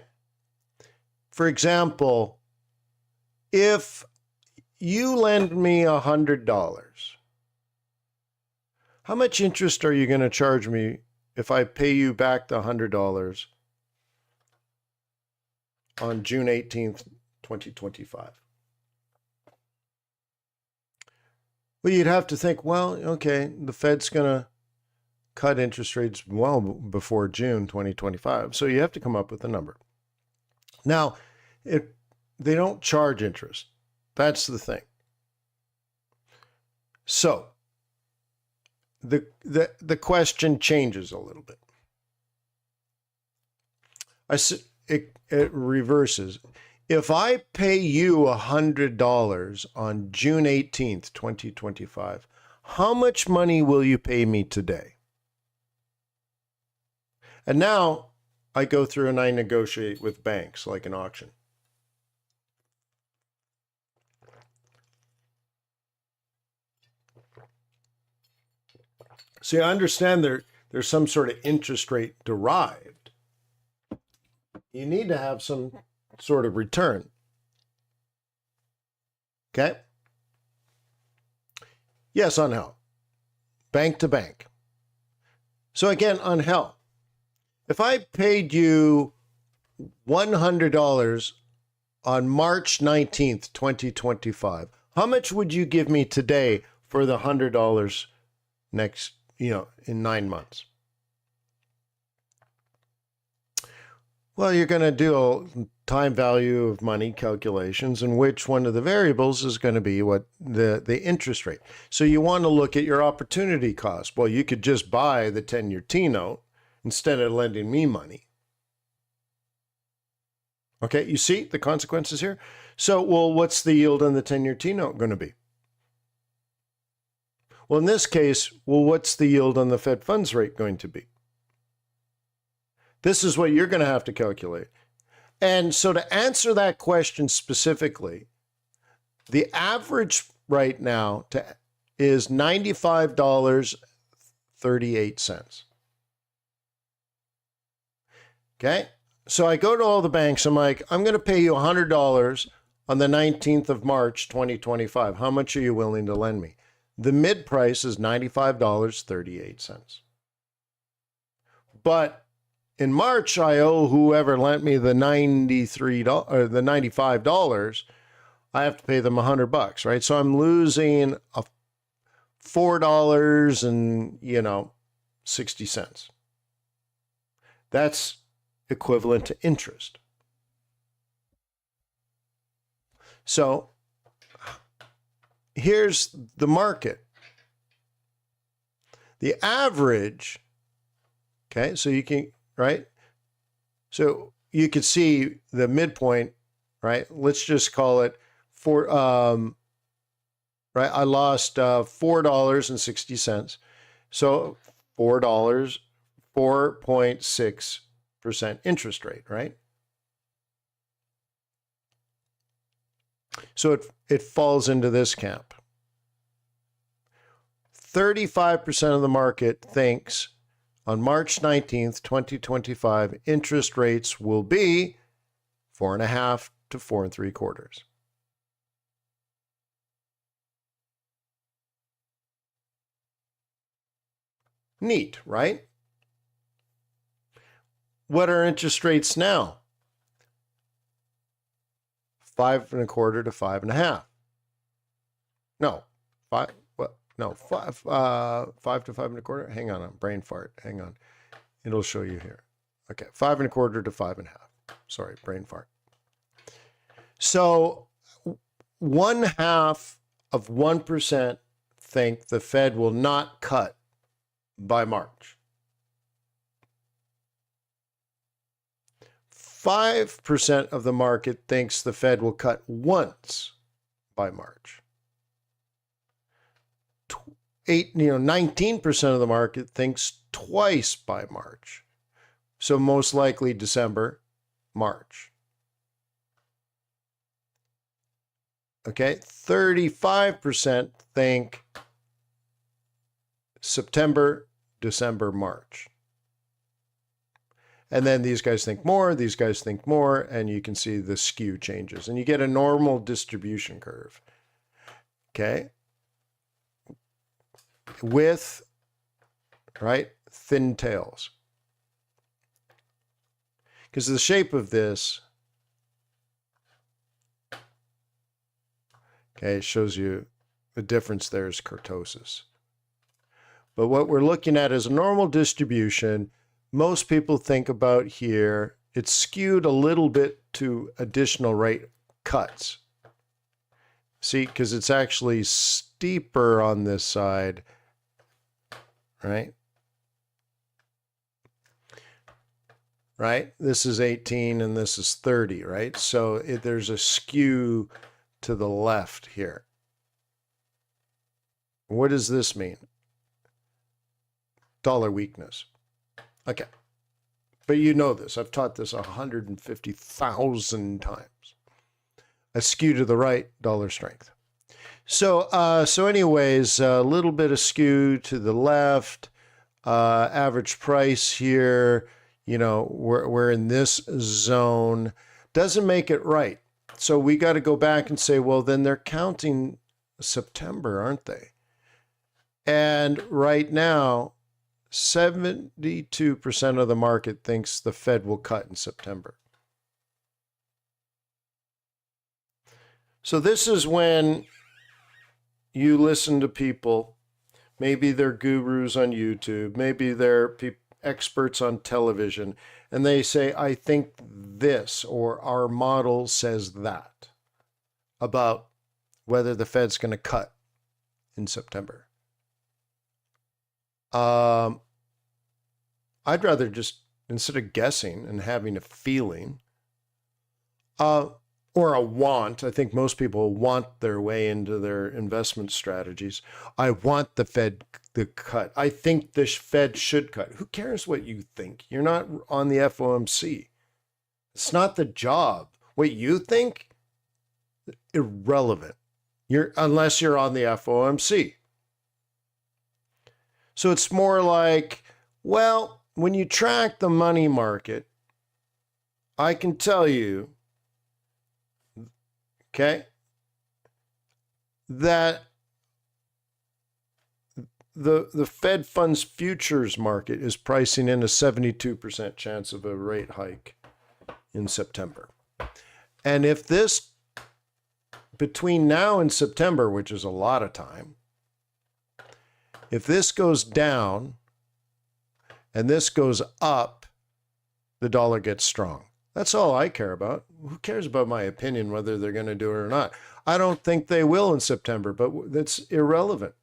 For example, if you lend me $100, how much interest are you going to charge me if I pay you back the $100 on June 18th, 2025? Well, you'd have to think, well, okay, the Fed's going to cut interest rates well before June 2025. So you have to come up with a number. Now, they don't charge interest. That's the thing. So the question changes a little bit. It reverses. If I pay you $100 on June 18th, 2025, how much money will you pay me today? And now I go through and I negotiate with banks like an auction. See, I understand there's some sort of interest rate derived. You need to have some sort of return. Okay? Yes, on how? Bank to bank. So again, on how? If I paid you $100 on March 19th, 2025, how much would you give me today for the $100 next, in 9 months? Well, you're going to do a time value of money calculations, and which one of the variables is going to be what the interest rate. So you want to look at your opportunity cost. Well, you could just buy the 10-year T-note instead of lending me money. Okay, you see the consequences here? So, well, what's the yield on the 10-year T-note going to be? Well, in this case, what's the yield on the Fed funds rate going to be? This is what you're going to have to calculate. And so to answer that question specifically, the average right now is $95.38. Okay? So I go to all the banks. I'm like, I'm going to pay you $100 on the 19th of March, 2025. How much are you willing to lend me? The mid price is $95.38. But in March, I owe whoever lent me the $93 or the $95. I have to pay them $100, right? So I'm losing $4 and 60 cents. That's equivalent to interest. So here's the market. The average, okay, so you can, right? So you could see the midpoint, right? Let's just call it right? I lost $4.60. So $4, 4.6% interest rate, right? So it falls into this camp. 35% of the market thinks on March 19th, 2025, interest rates will be 4.5 to 4 3/4. Neat, right? What are interest rates now? 5 1/4 to 5.5. No, 5. What? No, 5. 5 to 5 1/4. Hang on, brain fart. Hang on, it'll show you here. Okay, 5 1/4 to 5.5. Sorry, brain fart. So 1/2 of 1% think the Fed will not cut by March. 5% of the market thinks the Fed will cut once by March. 19% of the market thinks twice by March. So most likely December, March. Okay, 35% think September, December, March. And then these guys think more, these guys think more, and you can see the skew changes. And you get a normal distribution curve. Okay? With, right, thin tails. Because the shape of this, okay, it shows you the difference there is kurtosis. But what we're looking at is a normal distribution. Most people think about here, it's skewed a little bit to additional rate cuts. See, because it's actually steeper on this side, right? Right? This is 18 and this is 30, right? So there's a skew to the left here. What does this mean? Dollar weakness. Okay. But you know this. I've taught this 150,000 times. A skew to the right, dollar strength. So anyways, a little bit of skew to the left. Average price here, we're in this zone. Doesn't make it right. So we got to go back and say, well, then they're counting September, aren't they? And right now, 72% of the market thinks the Fed will cut in September. So this is when you listen to people, maybe they're gurus on YouTube, maybe they're experts on television, and they say, I think this, or our model says that, about whether the Fed's going to cut in September. I'd rather just, instead of guessing and having a feeling, or a want. I think most people want their way into their investment strategies. I want the Fed to cut. I think the Fed should cut. Who cares what you think? You're not on the FOMC. It's not the job. What you think, irrelevant. Unless you're on the FOMC. So it's more like, well, when you track the money market, I can tell you, okay, that the Fed funds futures market is pricing in a 72% chance of a rate hike in September. And if this, between now and September, which is a lot of time, if this goes down and this goes up, the dollar gets strong. That's all I care about. Who cares about my opinion, whether they're going to do it or not? I don't think they will in September, but that's irrelevant.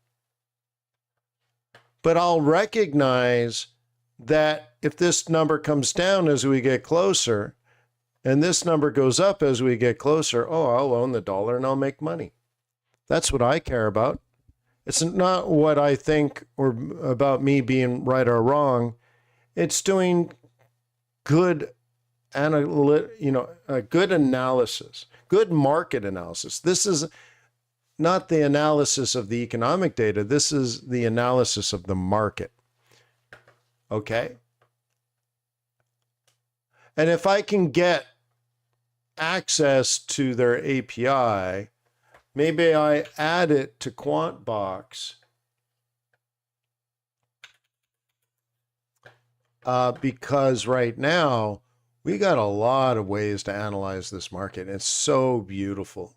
But I'll recognize that if this number comes down as we get closer, and this number goes up as we get closer, oh, I'll own the dollar and I'll make money. That's what I care about. It's not what I think or about me being right or wrong. It's doing good good analysis, good market analysis. This is not the analysis of the economic data. This is the analysis of the market. Okay? And if I can get access to their API, maybe I add it to QuantBox because right now we got a lot of ways to analyze this market. It's so beautiful.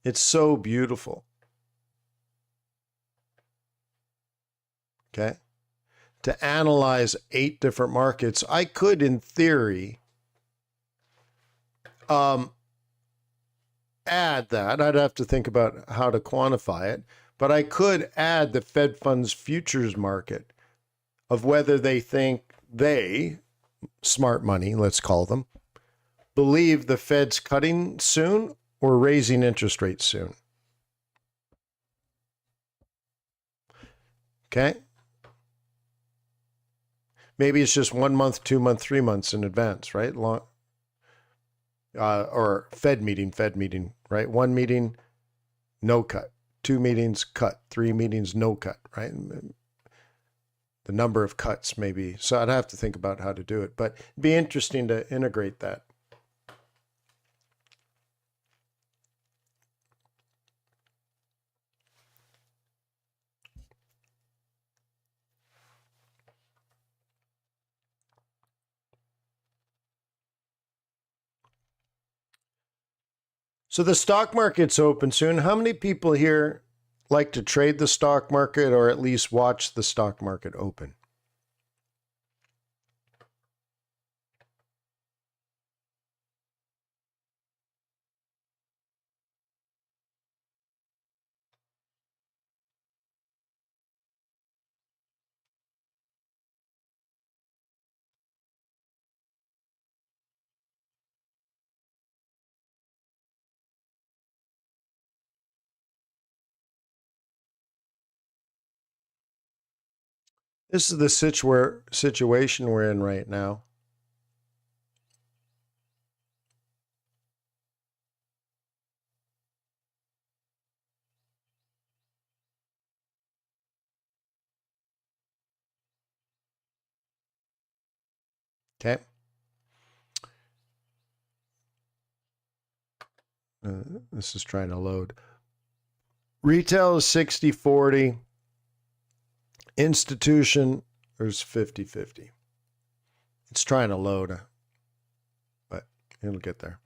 It's so beautiful. Okay? To analyze 8 different markets, I could, in theory, add that. I'd have to think about how to quantify it, but I could add the Fed funds futures market of whether they think smart money, let's call them, believe the Fed's cutting soon or raising interest rates soon. Okay? Maybe it's just 1 month, 2 month, 3 months in advance, right? Or Fed meeting, right? 1 meeting, no cut. 2 meetings, cut. 3 meetings, no cut, right? The number of cuts maybe. So I'd have to think about how to do it, but it'd be interesting to integrate that. So the stock market's open soon. How many people here like to trade the stock market or at least watch the stock market open? This is the situation we're in right now. Okay. This is trying to load. Retail is 60-40. Institution is 50-50. It's trying to load, but it'll get there.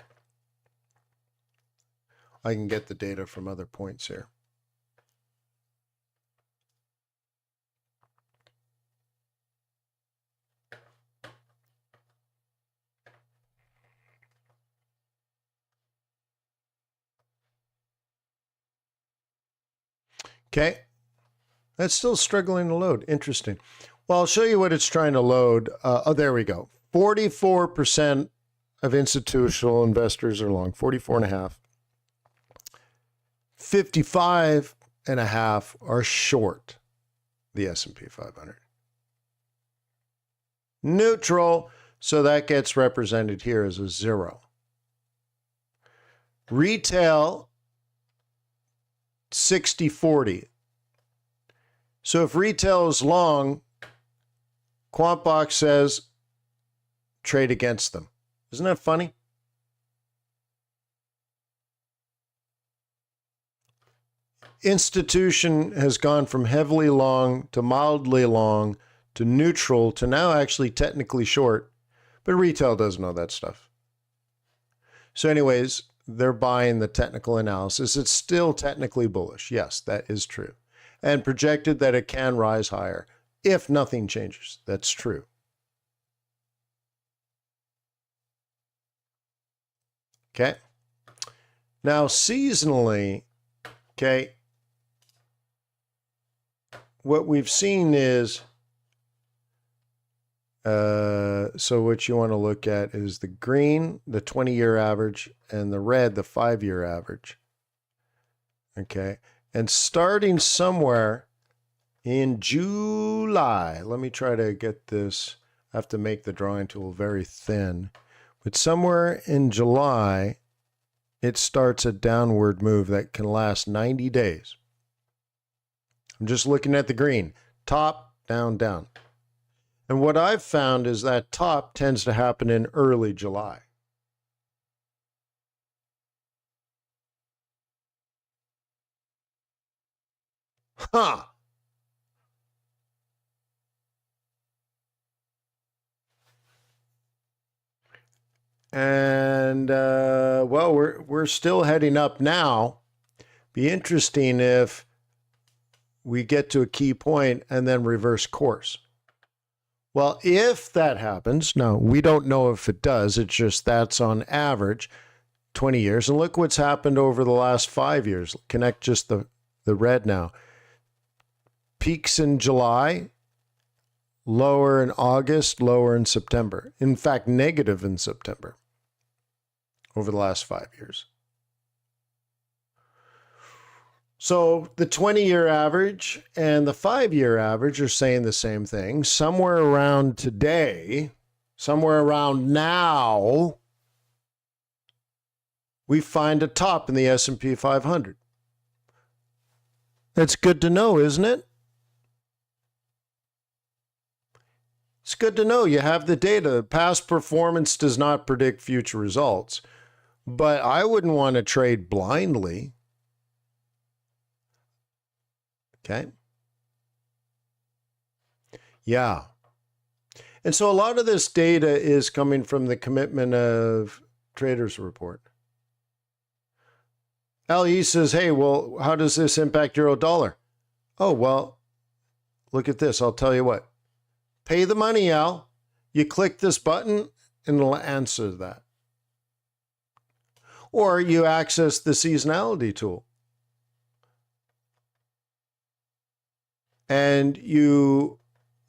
I can get the data from other points here. Okay. That's still struggling to load. Interesting. Well, I'll show you what it's trying to load. Oh, there we go. 44% of institutional investors are long, 44.5. 55.5 are short the S&P 500. Neutral, so that gets represented here as a 0. Retail, 60-40. So if retail is long, QuantBox says trade against them. Isn't that funny? Institution has gone from heavily long to mildly long to neutral to now actually technically short, but retail doesn't know that stuff. So anyways, they're buying the technical analysis. It's still technically bullish. Yes, that is true. And projected that it can rise higher if nothing changes. That's true. Okay. Now, seasonally, okay, what we've seen is, so what you want to look at is the green, the 20-year average, and the red, the 5-year average. Okay. And starting somewhere in July, let me try to get this, I have to make the drawing tool very thin, but somewhere in July, it starts a downward move that can last 90 days. I'm just looking at the green, top, down, down. And what I've found is that top tends to happen in early July. Huh. And well, we're still heading up now. Be interesting if we get to a key point and then reverse course. Well, if that happens, no, we don't know if it does. It's just that's on average 20 years. And look what's happened over the last 5 years. Connect just the red now. Peaks in July, lower in August, lower in September. In fact, negative in September over the last 5 years. So the 20-year average and the 5-year average are saying the same thing. Somewhere around today, somewhere around now, we find a top in the S&P 500. That's good to know, isn't it? It's good to know you have the data. Past performance does not predict future results, but I wouldn't want to trade blindly. Okay. Yeah. And so a lot of this data is coming from the commitment of traders report. LE says, hey, well, how does this impact euro dollar? Oh, well, look at this. I'll tell you what. Pay the money, Al. You click this button and it'll answer that. Or you access the seasonality tool. And you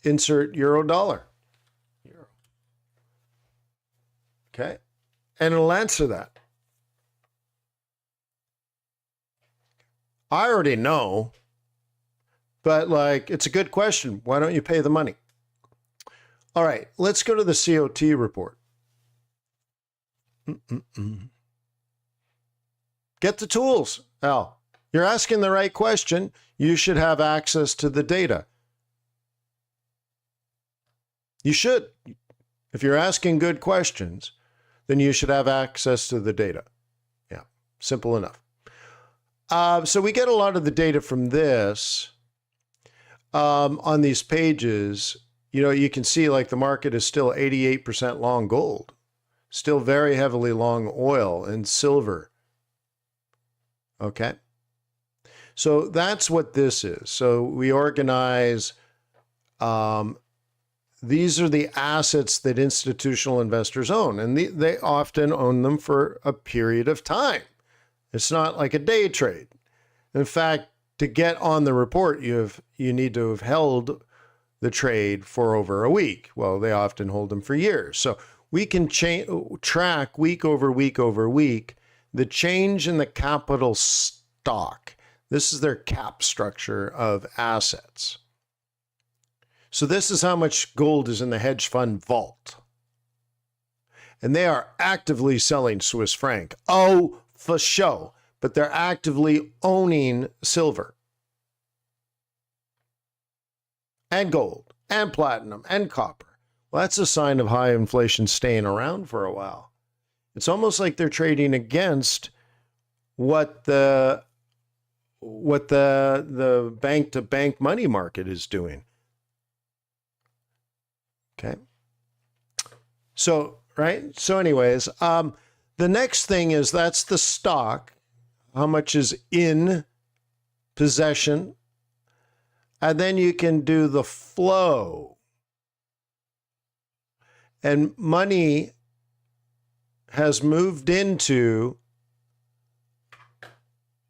insert euro dollar. Euro. Okay. And it'll answer that. I already know, but like, it's a good question. Why don't you pay the money? All right, let's go to the COT report. Get the tools, Al. You're asking the right question. You should have access to the data. You should. If you're asking good questions, then you should have access to the data. Yeah, simple enough. So we get a lot of the data from this on these pages. You know, you can see like the market is still 88% long gold, still very heavily long oil and silver. Okay. So that's what this is. So we organize, these are the assets that institutional investors own, and they often own them for a period of time. It's not like a day trade. In fact, to get on the report, you need to have held the trade for over a week. Well, they often hold them for years. So we can track week over week over week the change in the capital stock. This is their cap structure of assets. So this is how much gold is in the hedge fund vault. And they are actively selling Swiss franc. Oh, for show. But they're actively owning silver and gold and platinum and copper. Well, that's a sign of high inflation staying around for a while. It's almost like they're trading against what the bank-to-bank money market is doing. Okay. So, right? So anyways, the next thing is that's the stock, how much is in possession, and then you can do the flow. And money has moved into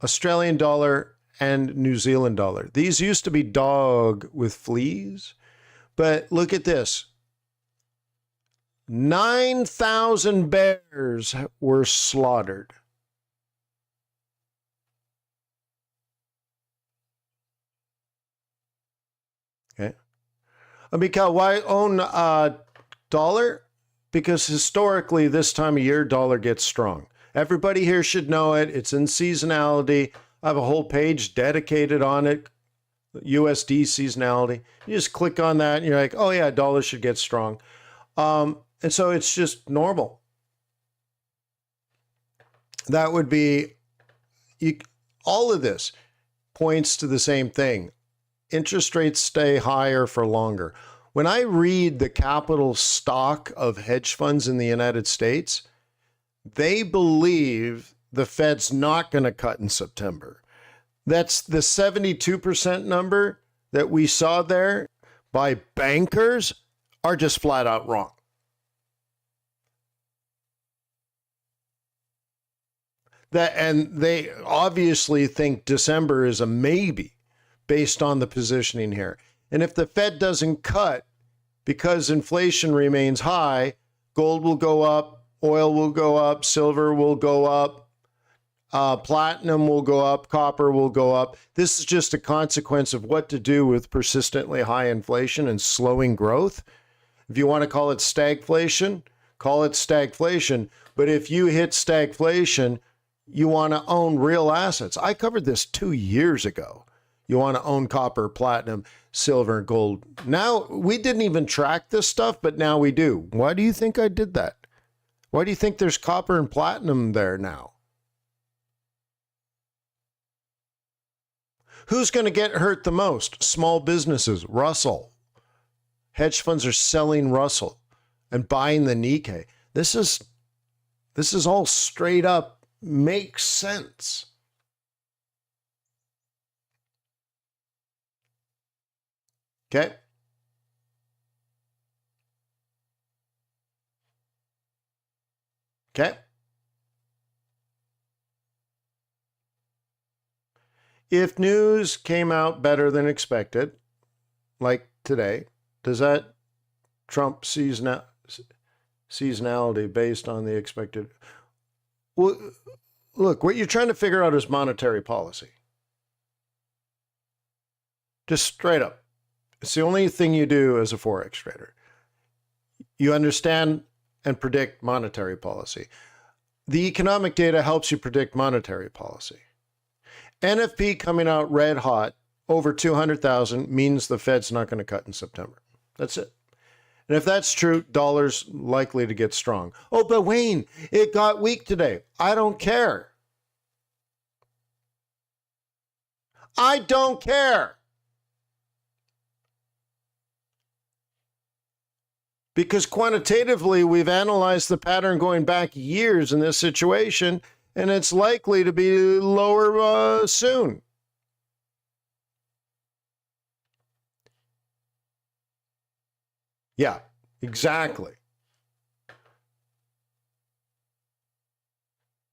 Australian dollar and New Zealand dollar. These used to be dog with fleas, but look at this. 9,000 bears were slaughtered. Okay. Because why own dollar? Because historically, this time of year, dollar gets strong. Everybody here should know it. It's in seasonality. I have a whole page dedicated on it. USD seasonality. You just click on that and you're like, oh yeah, dollar should get strong. And so it's just normal. That would be, all of this points to the same thing. Interest rates stay higher for longer. When I read the capital stock of hedge funds in the United States, they believe the Fed's not going to cut in September. That's the 72% number that we saw there by bankers are just flat out wrong. And they obviously think December is a maybe based on the positioning here. And if the Fed doesn't cut because inflation remains high, gold will go up, oil will go up, silver will go up, platinum will go up, copper will go up. This is just a consequence of what to do with persistently high inflation and slowing growth. If you want to call it stagflation, call it stagflation. But if you hit stagflation, you want to own real assets. I covered this 2 years ago. You want to own copper, platinum, silver, and gold. Now, we didn't even track this stuff, but now we do. Why do you think I did that? Why do you think there's copper and platinum there now? Who's going to get hurt the most? Small businesses, Russell. Hedge funds are selling Russell and buying the Nikkei. This is all straight up makes sense. Okay. Okay. If news came out better than expected, like today, does that trump seasonality based on the expected? Well, look, what you're trying to figure out is monetary policy. Just straight up. It's the only thing you do as a Forex trader. You understand and predict monetary policy. The economic data helps you predict monetary policy. NFP coming out red hot, over 200,000, means the Fed's not going to cut in September. That's it. And if that's true, dollar's likely to get strong. Oh, but Wayne, it got weak today. I don't care. I don't care. Because quantitatively, we've analyzed the pattern going back years in this situation, and it's likely to be lower soon. Yeah, exactly.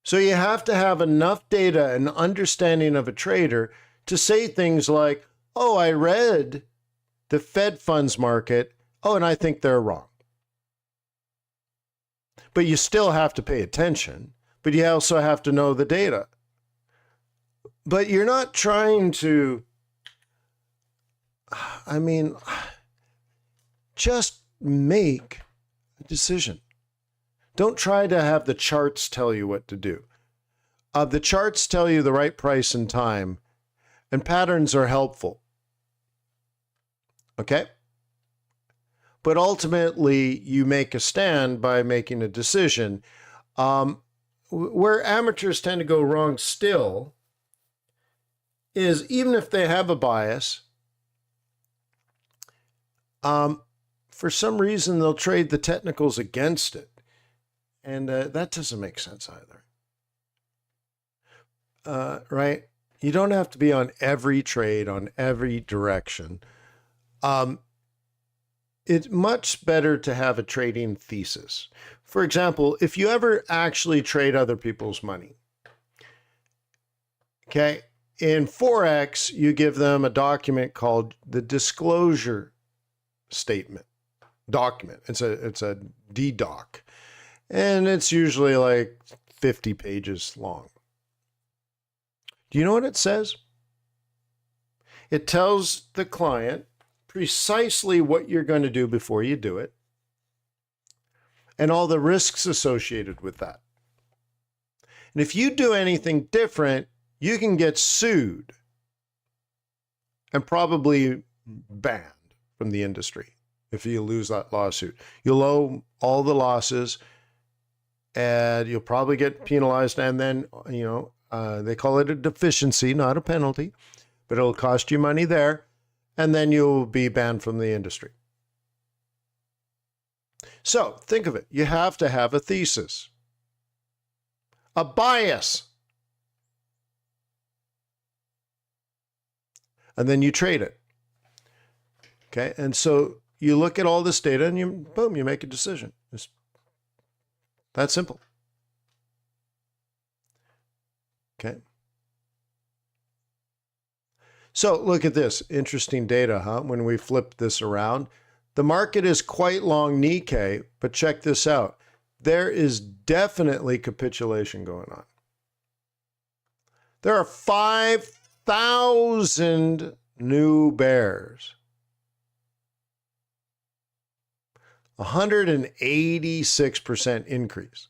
So you have to have enough data and understanding of a trader to say things like, oh, I read the Fed funds market. Oh, and I think they're wrong. but you still have to pay attention, but you also have to know the data. But you're not trying to, I mean, just make a decision. Don't try to have the charts tell you what to do. The charts tell you the right price and time, and patterns are helpful. Okay? But ultimately, you make a stand by making a decision. Where amateurs tend to go wrong still is, even if they have a bias, for some reason they'll trade the technicals against it. And that doesn't make sense either. Right? You don't have to be on every trade, on every direction. It's much better to have a trading thesis. For example, if you ever actually trade other people's money, okay, in Forex, you give them a document called the disclosure statement document. It's a DDoc, and it's usually like 50 pages long. Do you know what it says? It tells the client precisely what you're going to do before you do it, and all the risks associated with that. And if you do anything different, you can get sued and probably banned from the industry if you lose that lawsuit. You'll owe all the losses, and you'll probably get penalized, and then, they call it a deficiency, not a penalty, but it'll cost you money there, and then you'll be banned from the industry. So think of it. You have to have a thesis, a bias, and then you trade it. Okay, and so you look at all this data, and you make a decision. It's that simple. Okay. So look at this interesting data, huh? When we flip this around, the market is quite long Nikkei, but check this out. There is definitely capitulation going on. There are 5,000 new bears. 186% increase.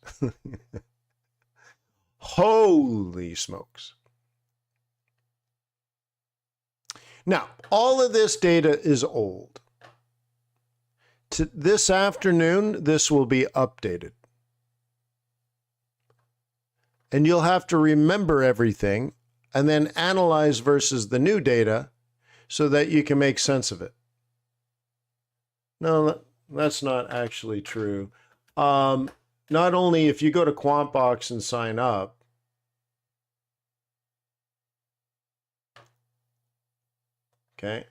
Holy smokes. Now, all of this data is old. This afternoon, this will be updated. And you'll have to remember everything and then analyze versus the new data so that you can make sense of it. No, that's not actually true. Not only if you go to QuantBox and sign up, okay.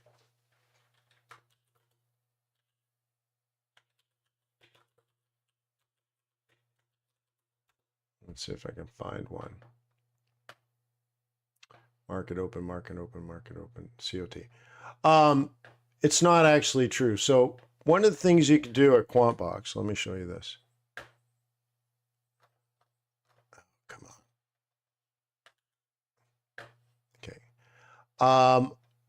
Let's see if I can find one. Market open, market open, market open, COT. It's not actually true. So one of the things you can do at QuantBox, let me show you this. Come on. Okay.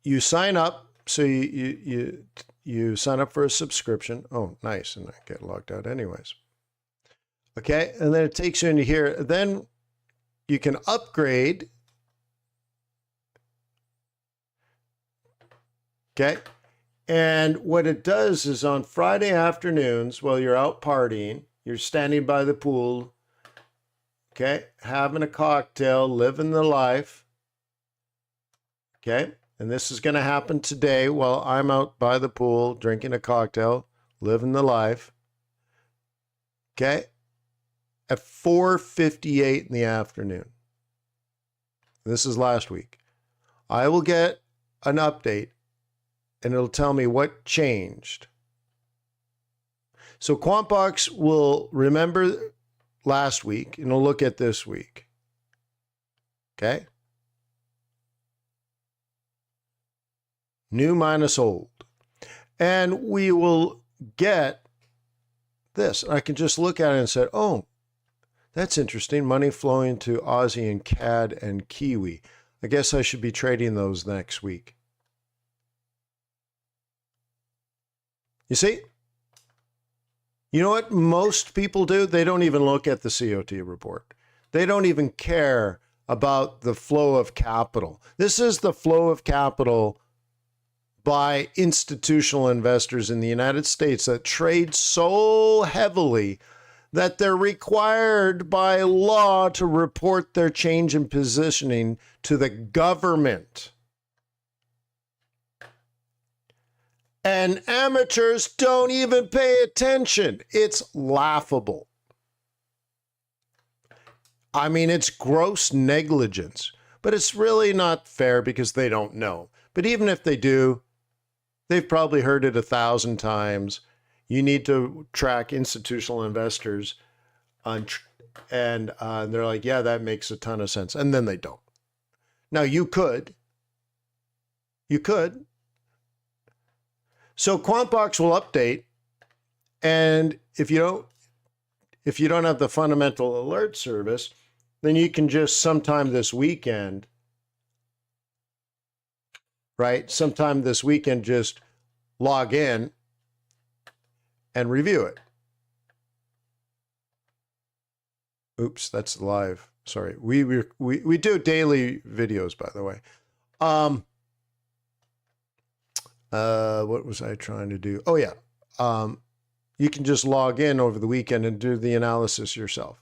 You sign up. So you sign up for a subscription. Oh, nice. And I get logged out anyways. Okay. And then it takes you into here. Then you can upgrade. Okay. And what it does is on Friday afternoons, while you're out partying, you're standing by the pool, okay, having a cocktail, living the life. Okay. And this is going to happen today while I'm out by the pool, drinking a cocktail, living the life. Okay. At 4:58 in the afternoon. This is last week. I will get an update and it'll tell me what changed. So QuantBox will remember last week and it'll look at this week. Okay. New minus old. And we will get this. And I can just look at it and say, oh, that's interesting. Money flowing to Aussie and CAD and Kiwi. I guess I should be trading those next week. You see? You know what most people do? They don't even look at the COT report. They don't even care about the flow of capital. This is the flow of capital by institutional investors in the United States that trade so heavily that they're required by law to report their change in positioning to the government. And amateurs don't even pay attention. It's laughable. I mean, it's gross negligence, but it's really not fair because they don't know. But even if they do, they've probably heard it 1,000 times. You need to track institutional investors and they're like, yeah, that makes a ton of sense. And then they don't. Now you could. So QuantBox will update. And if you don't have the fundamental alert service, then you can just sometime this weekend, right? Sometime this weekend, just log in and review it. Oops, that's live. Sorry. We do daily videos, by the way. What was I trying to do? Oh yeah. You can just log in over the weekend and do the analysis yourself.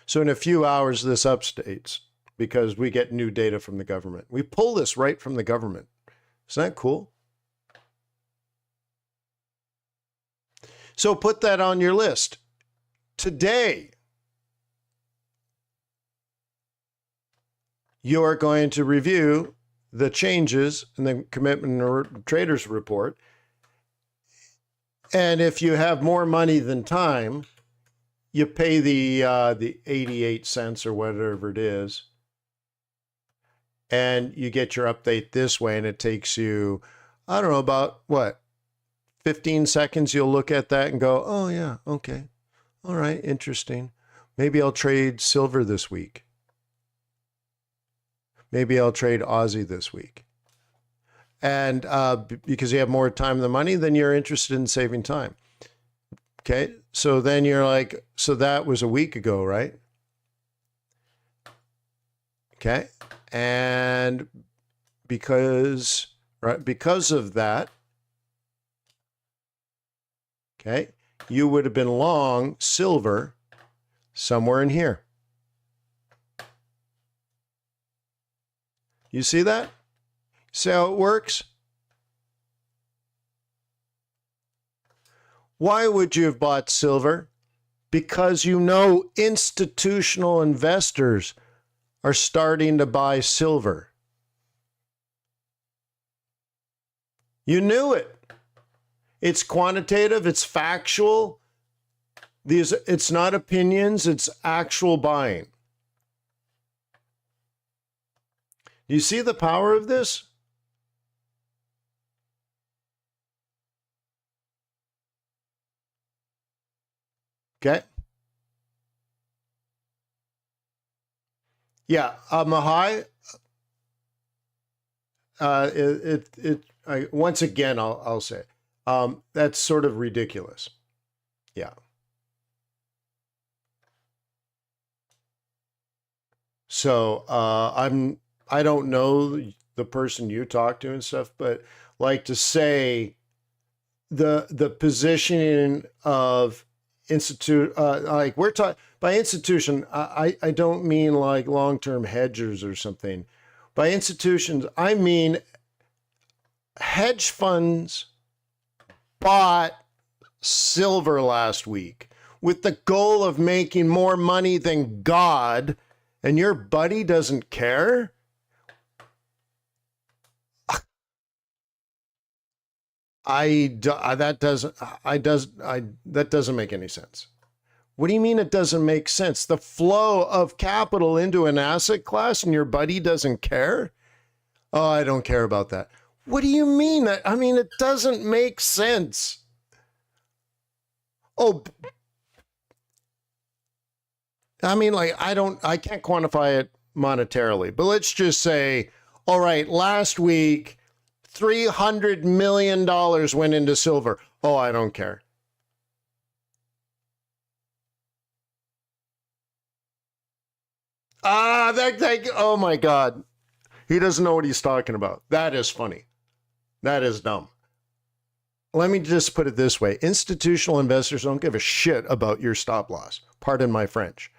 So in a few hours, this updates because we get new data from the government. We pull this right from the government. Isn't that cool? So put that on your list. Today, you are going to review the changes in the commitment or traders report. And if you have more money than time, you pay the 88 cents or whatever it is, and you get your update this way, and it takes you, I don't know, about what, 15 seconds. You'll look at that and go, oh yeah, okay, all right, interesting. Maybe I'll trade silver this week. Maybe I'll trade Aussie this week. And because you have more time than money, then you're interested in saving time. Okay, so then you're like, so that was a week ago, right? Okay, and because of that, okay, you would have been long silver somewhere in here. You see that? See how it works? Why would you have bought silver? Because you know institutional investors are starting to buy silver. You knew it. It's quantitative, it's factual. It's not opinions, it's actual buying. You see the power of this? Okay. Yeah, Mahai. Once again, I'll say, that's sort of ridiculous. Yeah. So I don't know the person you talk to and stuff, but like to say the positioning of like we're talking by institution, I don't mean like long-term hedgers or something. By institutions, I mean hedge funds bought silver last week with the goal of making more money than God, and your buddy doesn't care? That doesn't make any sense. What do you mean it doesn't make sense? The flow of capital into an asset class and your buddy doesn't care? Oh, I don't care about that. What do you mean? I mean, it doesn't make sense. Oh, I mean, like, I can't quantify it monetarily, but let's just say, all right, last week, $300 million went into silver. Oh, I don't care. Oh my God. He doesn't know what he's talking about. That is funny. That is dumb. Let me just put it this way. Institutional investors don't give a shit about your stop loss. Pardon my French.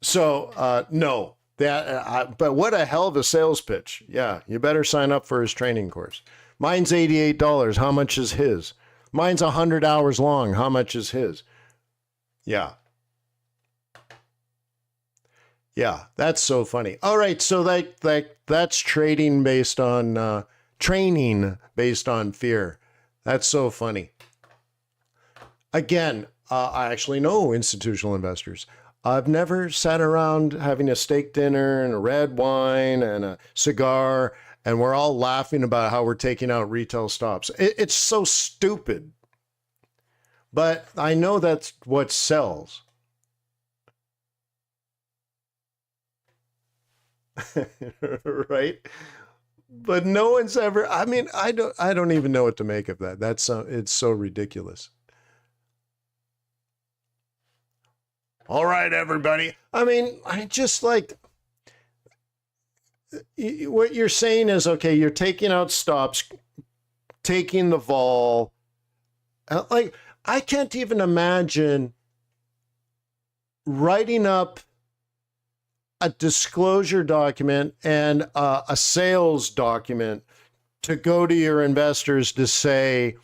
So, no. But what a hell of a sales pitch. Yeah, you better sign up for his training course. Mine's $88. How much is his? Mine's 100 hours long. How much is his? Yeah. Yeah, that's so funny. All right, so that's trading based on training based on fear. That's so funny. Again, I actually know institutional investors. I've never sat around having a steak dinner and a red wine and a cigar, and we're all laughing about how we're taking out retail stops. It's so stupid. But I know that's what sells. Right? But no one's ever, I mean, I don't even know what to make of that. It's so ridiculous. All right, everybody. I mean, I just like what you're saying is, okay, you're taking out stops, taking the vol. Like, I can't even imagine writing up a disclosure document and a sales document to go to your investors to say,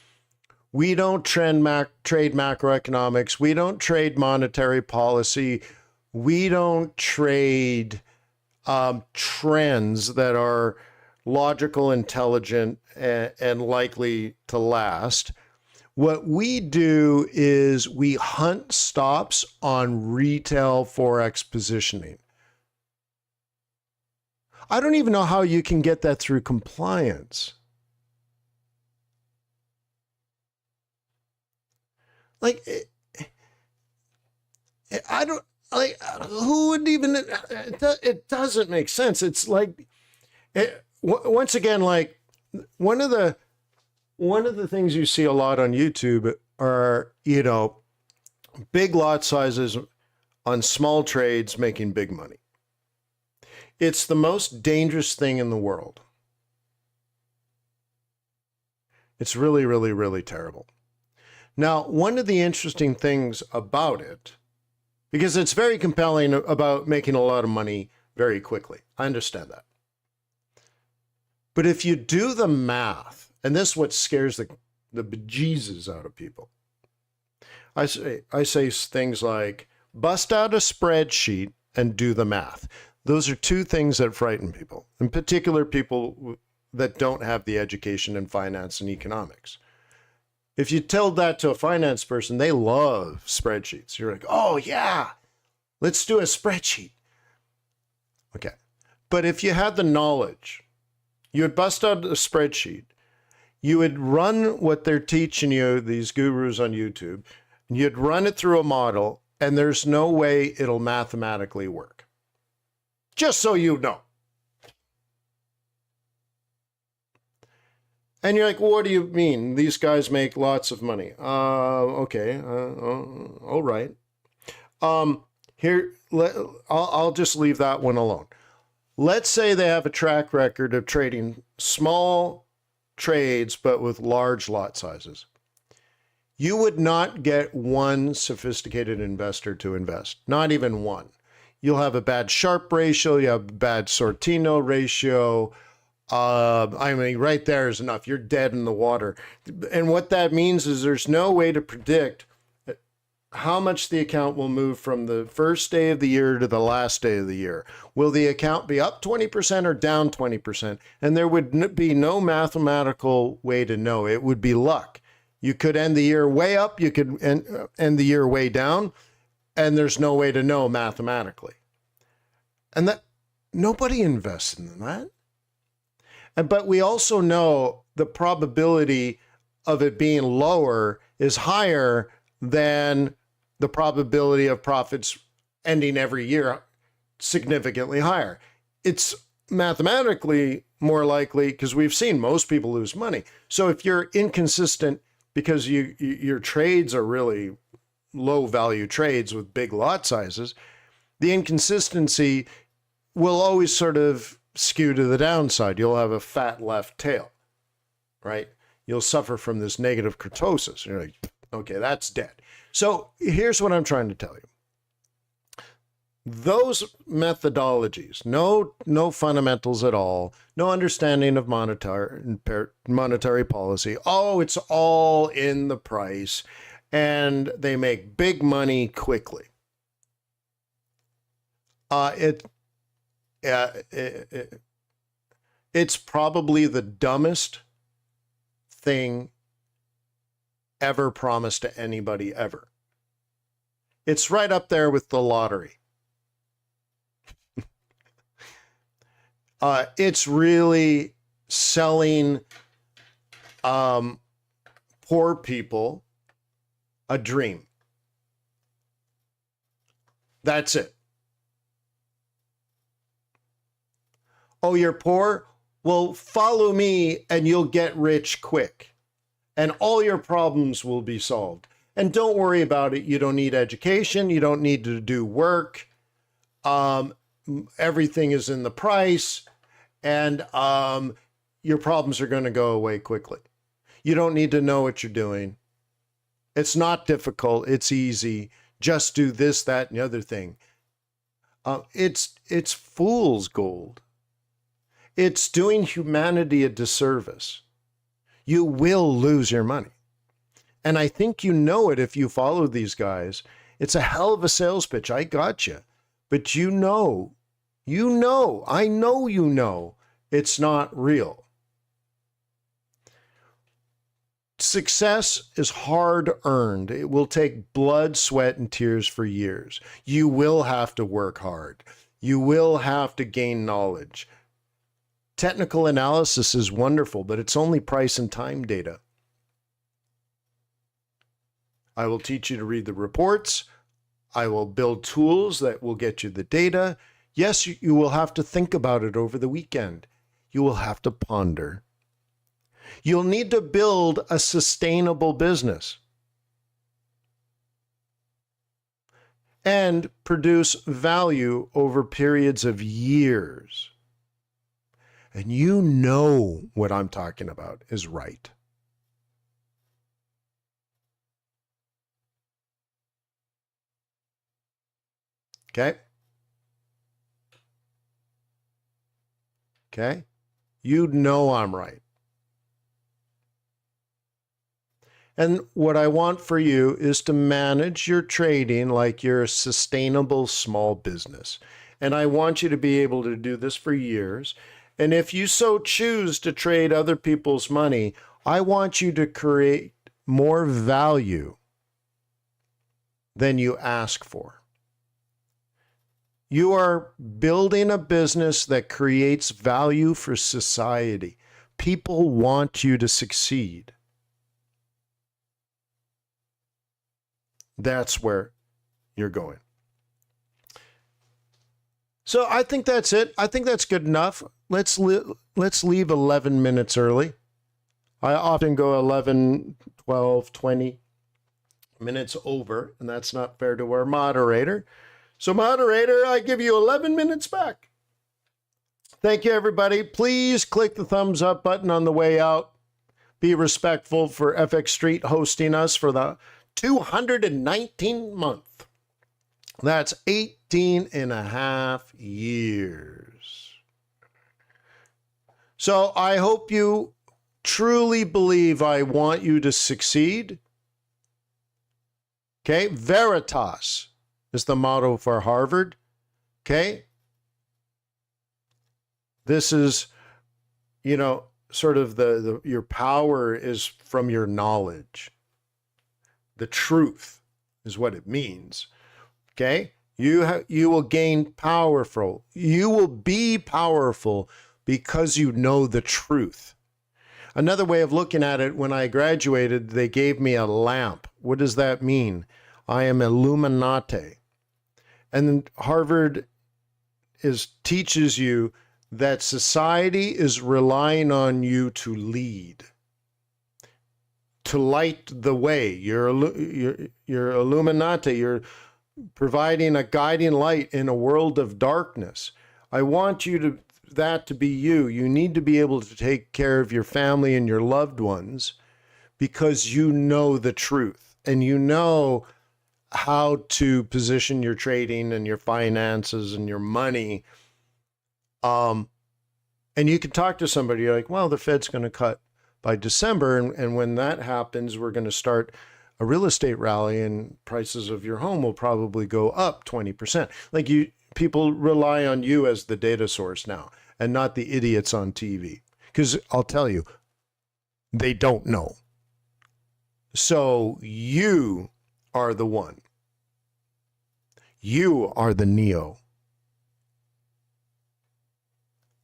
we don't trade macroeconomics. We don't trade monetary policy. We don't trade trends that are logical, intelligent, and likely to last. What we do is we hunt stops on retail Forex positioning. I don't even know how you can get that through compliance. Like, I don't, like, who would even, it doesn't make sense. It's like, once again, like, one of the things you see a lot on YouTube are, big lot sizes on small trades making big money. It's the most dangerous thing in the world. It's really, really, really terrible. Now, one of the interesting things about it, because it's very compelling about making a lot of money very quickly. I understand that. But if you do the math, and this is what scares the bejesus out of people. I say things like, bust out a spreadsheet and do the math. Those are two things that frighten people, in particular people that don't have the education in finance and economics. If you tell that to a finance person, they love spreadsheets. You're like, oh yeah, let's do a spreadsheet. Okay. But if you had the knowledge, you would bust out a spreadsheet. You would run what they're teaching you, these gurus on YouTube, and you'd run it through a model, and there's no way it'll mathematically work. Just so you know. And you're like, well, what do you mean? These guys make lots of money. Okay. All right. I'll just leave that one alone. Let's say they have a track record of trading small trades, but with large lot sizes. You would not get one sophisticated investor to invest, not even one. You'll have a bad Sharpe ratio, you have a bad Sortino ratio. I mean, right there is enough. You're dead in the water. And what that means is there's no way to predict how much the account will move from the first day of the year to the last day of the year. Will the account be up 20% or down 20%? And there would be no mathematical way to know. It would be luck. You could end the year way up, you could end the year way down, and there's no way to know mathematically. And that nobody invests in that. But we also know the probability of it being lower is higher than the probability of profits ending every year significantly higher. It's mathematically more likely because we've seen most people lose money. So if you're inconsistent because your trades are really low value trades with big lot sizes, the inconsistency will always sort of skew to the downside. You'll have a fat left tail, right? You'll suffer from this negative kurtosis. You're like, okay, that's dead. So here's what I'm trying to tell you. Those methodologies, no fundamentals at all, no understanding of monetary policy. Oh, it's all in the price, and they make big money quickly. It's probably the dumbest thing ever promised to anybody ever. It's right up there with the lottery. It's really selling poor people a dream. That's it. Oh, you're poor? Well, follow me and you'll get rich quick. And all your problems will be solved. And don't worry about it. You don't need education. You don't need to do work. Everything is in the price. And your problems are going to go away quickly. You don't need to know what you're doing. It's not difficult. It's easy. Just do this, that, and the other thing. It's fool's gold. It's doing humanity a disservice. You will lose your money. And I think you know it if you follow these guys. It's a hell of a sales pitch. I got you. But I know it's not real. Success is hard earned. It will take blood, sweat, and tears for years. You will have to work hard. You will have to gain knowledge. Technical analysis is wonderful, but it's only price and time data. I will teach you to read the reports. I will build tools that will get you the data. Yes, you will have to think about it over the weekend. You will have to ponder. You'll need to build a sustainable business and produce value over periods of years. And you know what I'm talking about is right. Okay? Okay? You know I'm right. And what I want for you is to manage your trading like you're a sustainable small business. And I want you to be able to do this for years. And if you so choose to trade other people's money, I want you to create more value than you ask for. You are building a business that creates value for society. People want you to succeed. That's where you're going. So I think that's it. I think that's good enough. Let's leave 11 minutes early. I often go 11, 12, 20 minutes over, and that's not fair to our moderator. So moderator, I give you 11 minutes back. Thank you, everybody. Please click the thumbs up button on the way out. Be respectful for FX Street hosting us for the 219th month. That's 18 and a half years. So I hope you truly believe I want you to succeed. Okay, Veritas is the motto for Harvard. Okay, this is, sort of your power is from your knowledge. The truth is what it means. Okay, you will gain powerful. You will be powerful because you know the truth. Another way of looking at it, when I graduated, they gave me a lamp. What does that mean? I am Illuminati. And then Harvard teaches you that society is relying on you to lead, to light the way. You're Illuminati. You're providing a guiding light in a world of darkness. I want that to be you. You need to be able to take care of your family and your loved ones because you know the truth and you know how to position your trading and your finances and your money. And you can talk to somebody, you're like, well, the Fed's going to cut by December. And when that happens, we're going to start a real estate rally and prices of your home will probably go up 20%. Like people rely on you as the data source now and not the idiots on TV. Because I'll tell you, they don't know. So you are the one. You are the Neo.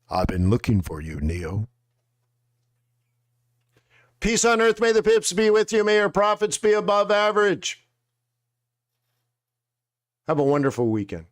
I've been looking for you, Neo. Peace on earth. May the pips be with you. May your profits be above average. Have a wonderful weekend.